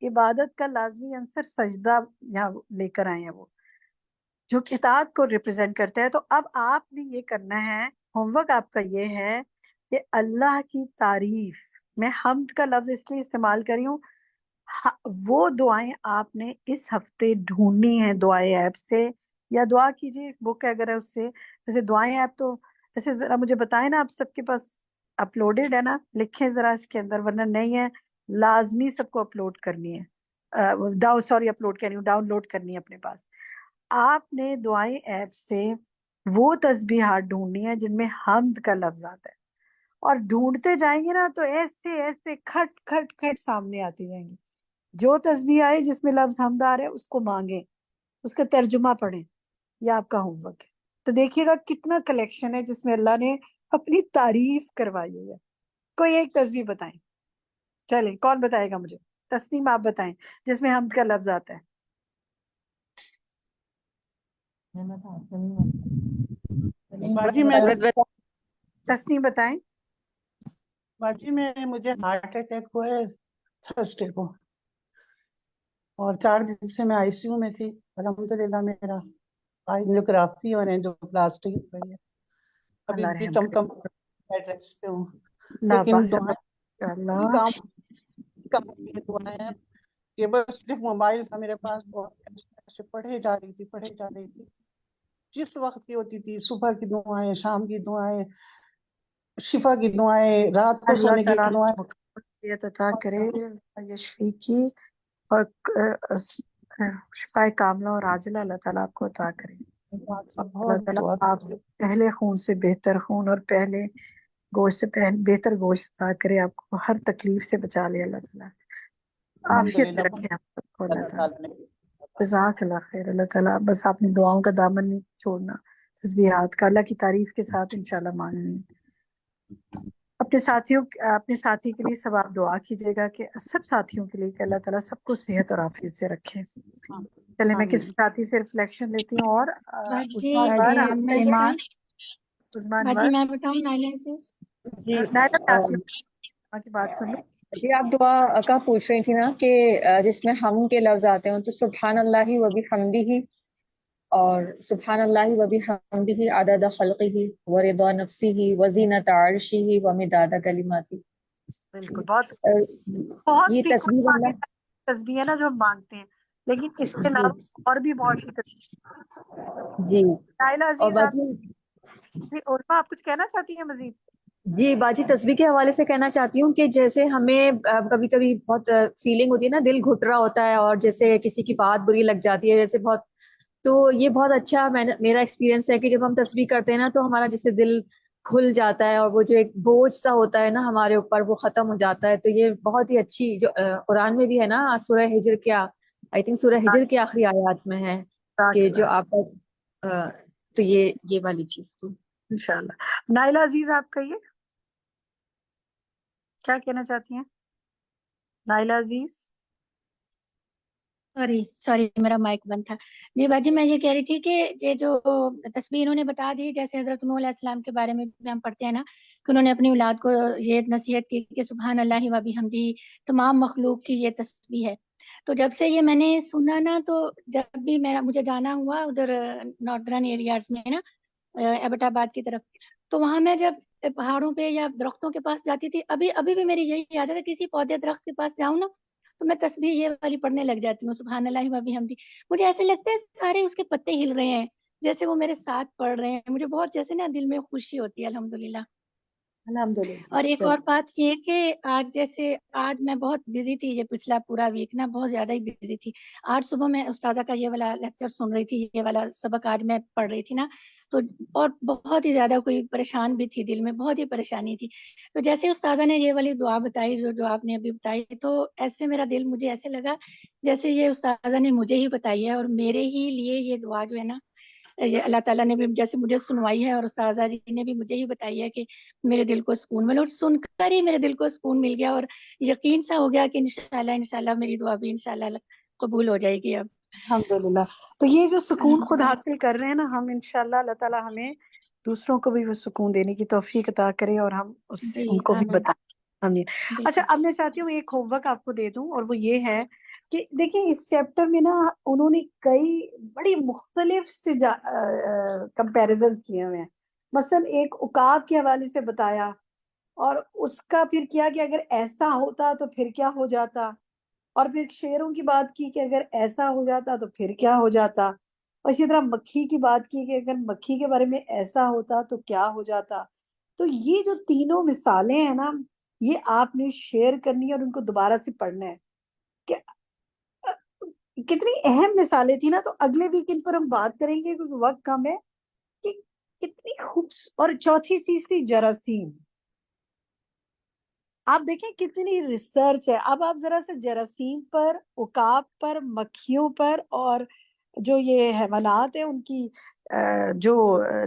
عبادت کا لازمی عنصر سجدہ یہاں لے کر آئے ہیں وہ جو اطاعت کو ریپرزینٹ کرتا ہے. تو اب آپ نے یہ کرنا ہے, ہوم ورک آپ کا یہ ہے کہ اللہ کی تعریف, میں حمد کا لفظ اس لیے استعمال کری ہوں, وہ دعائیں آپ نے اس ہفتے ڈھونڈنی ہیں دعائیں ایپ سے, یا دعا کیجیے بک ہے اگر ہے اس سے. جیسے دعائیں ایپ تو ایسے ذرا مجھے بتائیں نا, آپ سب کے پاس اپلوڈیڈ ہے نا, لکھیں ذرا اس کے اندر, ورنہ نہیں ہے لازمی سب کو اپلوڈ کرنی ہے, اپلوڈ کرنی ہے, ڈاؤن لوڈ کرنی ہے اپنے پاس. آپ نے دعائیں ایپ سے وہ تسبیحات ڈھونڈنی ہے جن میں حمد کا لفظ آتا ہے, اور ڈھونڈتے جائیں گے نا تو ایسے ایسے کھٹ کھٹ کھٹ سامنے آتی جائیں گی. جو تسبیح آئے جس میں لفظ حمد آ رہا ہے اس کو مانگیں, اس کا ترجمہ پڑھیں. یہ آپ کا ہوم ورک ہے. تو دیکھیے گا کتنا کلیکشن ہے جس میں اللہ نے اپنی تعریف کروائی ہوئی ہے. کوئی ایک تسبیح بتائیں, چلیں کون بتائے گا مجھے؟ تسنیم آپ بتائیں جس میں حمد کا لفظ آتا ہے. باجی میں تسنیم بتائیں. باجی میں مجھے ہارٹ اٹیک ہوا ہے تھرسڈے کو, اور 4 دن سے میں آئی سی یو میں تھی. الحمدللہ میرا اینجیوگرافی اور اینجیوپلاسٹی ہو گئی ہے. ابھی اللہ بھی رحم کم کرے. کم بیڈ ریسٹ پہ ہوں, اللہ لیکن پاک دعائیں اللہ. کام دعائیں کہ بس صرف موبائل تھا میرے پاس, ایسے پڑھے جا رہی تھی. جس وقت کی ہوتی تھی, صبح کی دعائیں, شام کی دعائیں, شفا کی دعائیں, رات کو اللہ سونے کی تعالیٰ دعائیں. مقبولیت عطا کرے, یشفی کی اور شفا کاملہ اور عاجلہ اللہ تعالیٰ آپ کو عطا کرے. اللہ بہت تعالیٰ دعا آپ پہلے خون سے بہتر خون اور پہلے گوشت سے بہتر گوشت عطا کرے, آپ کو ہر تکلیف سے بچا لے اللہ تعالیٰ, عافیت میں رکھے آپ کو اللہ تعالیٰ. جزاک اللہ خیر. اللہ تعالیٰ بس آپ نے دعاؤں کا دامن نہیں چھوڑنا, تسبیحات کا اللہ کی تعریف کے ساتھ انشاءاللہ مانگنی. اپنے ساتھی کے لیے سب آپ دعا کیجیے گا کہ سب ساتھیوں کے لیے کہ اللہ تعالیٰ سب کو صحت اور عافیت سے رکھے. چلے میں کسی ساتھی سے ریفلیکشن لیتی ہوں. اور باجی عثمان بار آپ میں کہیے. بتاؤں عثمان باجی بار. میں بتاؤں نائلہ سے جی نائلہ چاہتی ہوں کی بات سن لوں. جی آپ دعا کا پوچھ رہی تھی نا کہ جس میں ہم کے لفظ آتے ہیں، تو سبحان اللہ و بحمدہ، اور سبحان اللہ و بحمدہ عدد خلقہ و رضا نفسہ و زینت عرشہ و مداد کلماتہ. بالکل بہت یہ تصویر اللہ. تسبیح ہے نا جو ہم مانگتے ہیں، لیکن اس کے علاوہ اور بھی بہت سی تسبیح. جی نائلہ اور عزیز آپ باقی عرفا آپ کچھ کہنا چاہتی ہیں مزید؟ جی باجی تصویر کے حوالے سے کہنا چاہتی ہوں کہ جیسے ہمیں کبھی کبھی بہت فیلنگ ہوتی ہے نا، دل گھٹ رہا ہوتا ہے اور جیسے کسی کی بات بری لگ جاتی ہے جیسے بہت، تو یہ بہت اچھا میرا ایکسپیرینس ہے کہ جب ہم تصویر کرتے ہیں نا تو ہمارا جیسے دل کھل جاتا ہے اور وہ جو ایک بوجھ سا ہوتا ہے نا ہمارے اوپر وہ ختم ہو جاتا ہے. تو یہ بہت ہی اچھی جو قرآن میں بھی ہے نا، سورہ ہجر کیا آئی تھنک سورہ ہجر کی آخری آیات میں ہے کہ جو آپ تو یہ والی چیز تھی. انشاءاللہ. نائلہ عزیز آپ کہیے کیا کہنا چاہتی ہیں؟ نائلہ عزیز. سوری میرا مائک بند تھا. جی باجی میں یہ کہہ رہی تھی کہ یہ جو تصویر انہوں نے بتا دی، جیسے حضرت نوح علیہ السلام کے بارے میں بھی ہم پڑھتے ہیں نا کہ انہوں نے اپنی اولاد کو یہ نصیحت کی کہ سبحان اللہ و بحمدہ، تمام مخلوق کی یہ تسبیح ہے. تو جب سے یہ میں نے سنا نا، تو جب بھی مجھے جانا ہوا ادھر ناردرن ایریاز میں نا، ایبٹ آباد کی طرف، تو وہاں میں جب پہاڑوں پہ یا درختوں کے پاس جاتی تھی، ابھی بھی میری یہی عادت ہے، کسی پودے درخت کے پاس جاؤں نا تو میں تسبیح یہ والی پڑھنے لگ جاتی ہوں، سبحان اللہ و بحمدہ. مجھے ایسے لگتا ہے سارے اس کے پتے ہل رہے ہیں، جیسے وہ میرے ساتھ پڑھ رہے ہیں. مجھے بہت جیسے نا دل میں خوشی ہوتی ہے الحمدللہ. الحمدللہ. اور ایک اور بات یہ کہ آج میں بہت بزی تھی، یہ پچھلا پورا ویک نا بہت زیادہ ہی بزی تھی. آج صبح میں استاذہ کا یہ والا لیکچر سن رہی تھی، یہ والا سبق آج میں پڑھ رہی تھی نا، تو اور بہت ہی زیادہ کوئی پریشان بھی تھی، دل میں بہت ہی پریشانی تھی. تو جیسے استاذہ نے یہ والی دعا بتائی جو آپ نے ابھی بتائی، تو ایسے میرا دل مجھے ایسے لگا جیسے یہ استاذہ نے مجھے ہی بتائی ہے اور میرے ہی لیے یہ دعا جو ہے نا، یہ اللہ تعالیٰ نے بھی جیسے مجھے سنوائی ہے اور استاذہ جی نے بھی مجھے ہی بتائی ہے کہ میرے دل کو سکون ملا. اور سن کر ہی میرے دل کو سکون مل گیا اور یقین سا ہو گیا کہ انشاءاللہ میری دعا بھی انشاءاللہ قبول ہو جائے گی اب. الحمدللہ. تو یہ جو سکون خود حاصل کر رہے ہیں نا ہم، انشاءاللہ اللہ تعالیٰ ہمیں دوسروں کو بھی وہ سکون دینے کی توفیق عطا کرے اور ہم اس سے ان کو بھی بتائیں. آمین. اچھا اب میں چاہتی ہوں ایک ہوم ورک آپ کو دے دوں، اور وہ یہ ہے کہ دیکھیں اس چیپٹر میں نا انہوں نے کئی بڑی مختلف سے کمپیریزن کیے ہوئے ہیں. مثلا ایک عقاب کے حوالے سے بتایا، اور اس کا پھر کیا کہ اگر ایسا ہوتا تو پھر کیا ہو جاتا، اور پھر شیروں کی بات کی کہ اگر ایسا ہو جاتا تو پھر کیا ہو جاتا، اور اسی طرح مکھی کی بات کی کہ اگر مکھی کے بارے میں ایسا ہوتا تو کیا ہو جاتا. تو یہ جو تینوں مثالیں ہیں نا، یہ آپ نے شیئر کرنی ہے اور ان کو دوبارہ سے پڑھنا ہے کہ کتنی اہم مثالیں تھی نا. تو اگلے ویک ان پر ہم بات کریں گے کیونکہ وقت کم ہے کہ کتنی خوبصورت. اور چوتھی چیز تھی جراثیم. آپ دیکھیں کتنی ریسرچ ہے. اب آپ ذرا سے جراثیم پر، عقاب پر، مکھیوں پر، اور جو یہ حیوانات ہیں ان کی جو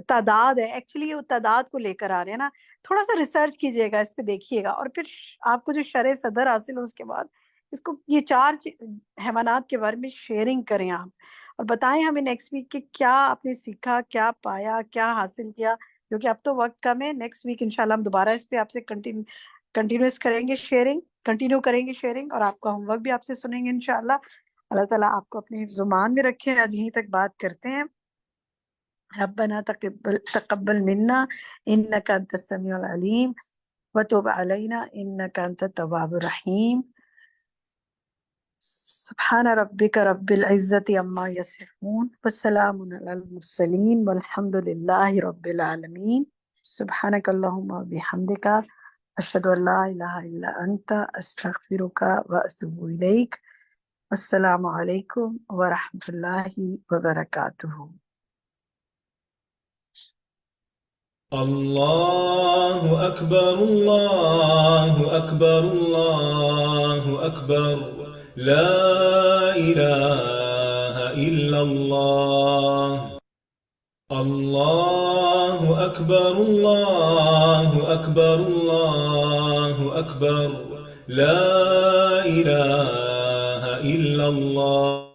تعداد ہے، ایکچولی وہ تعداد کو لے کر آ رہے ہیں نا. تھوڑا سا ریسرچ کیجئے گا، اس پہ دیکھیے گا، اور پھر آپ کو جو شرح صدر حاصل ہو اس کے بعد اس کو یہ 4 حیوانات کے بارے میں شیئرنگ کریں آپ، اور بتائیں ہمیں نیکسٹ ویک کہ کیا آپ نے سیکھا، کیا پایا، کیا حاصل کیا. کیونکہ اب تو وقت کم ہے. نیکسٹ ویک انشاءاللہ ہم دوبارہ اس پہ آپ سے کنٹینیوس کریں گے شیئرنگ، کنٹینیو کریں گے شیئرنگ، اور آپ کا ہوم ورک بھی آپ سے سنیں گے انشاءاللہ. اللہ تعالیٰ آپ کو اپنے حفظ و مان میں رکھے. آج یہیں تک بات کرتے ہیں. ربنا تقبل منا انك انت السميع العليم وتب علينا انك انت التواب الرحيم. سبحان ربك رب العزة عما يصفون والسلام على المرسلين والحمد لله رب العالمين. سبحانك اللهم وبحمدك أشهد أن لا إله إلا أنت أستغفرك وأتوب إليك. السلام عليكم ورحمة الله وبركاته. الله أكبر الله أكبر الله أكبر لا إله إلا الله. الله أكبر الله أكبر الله أكبر لا إله إلا الله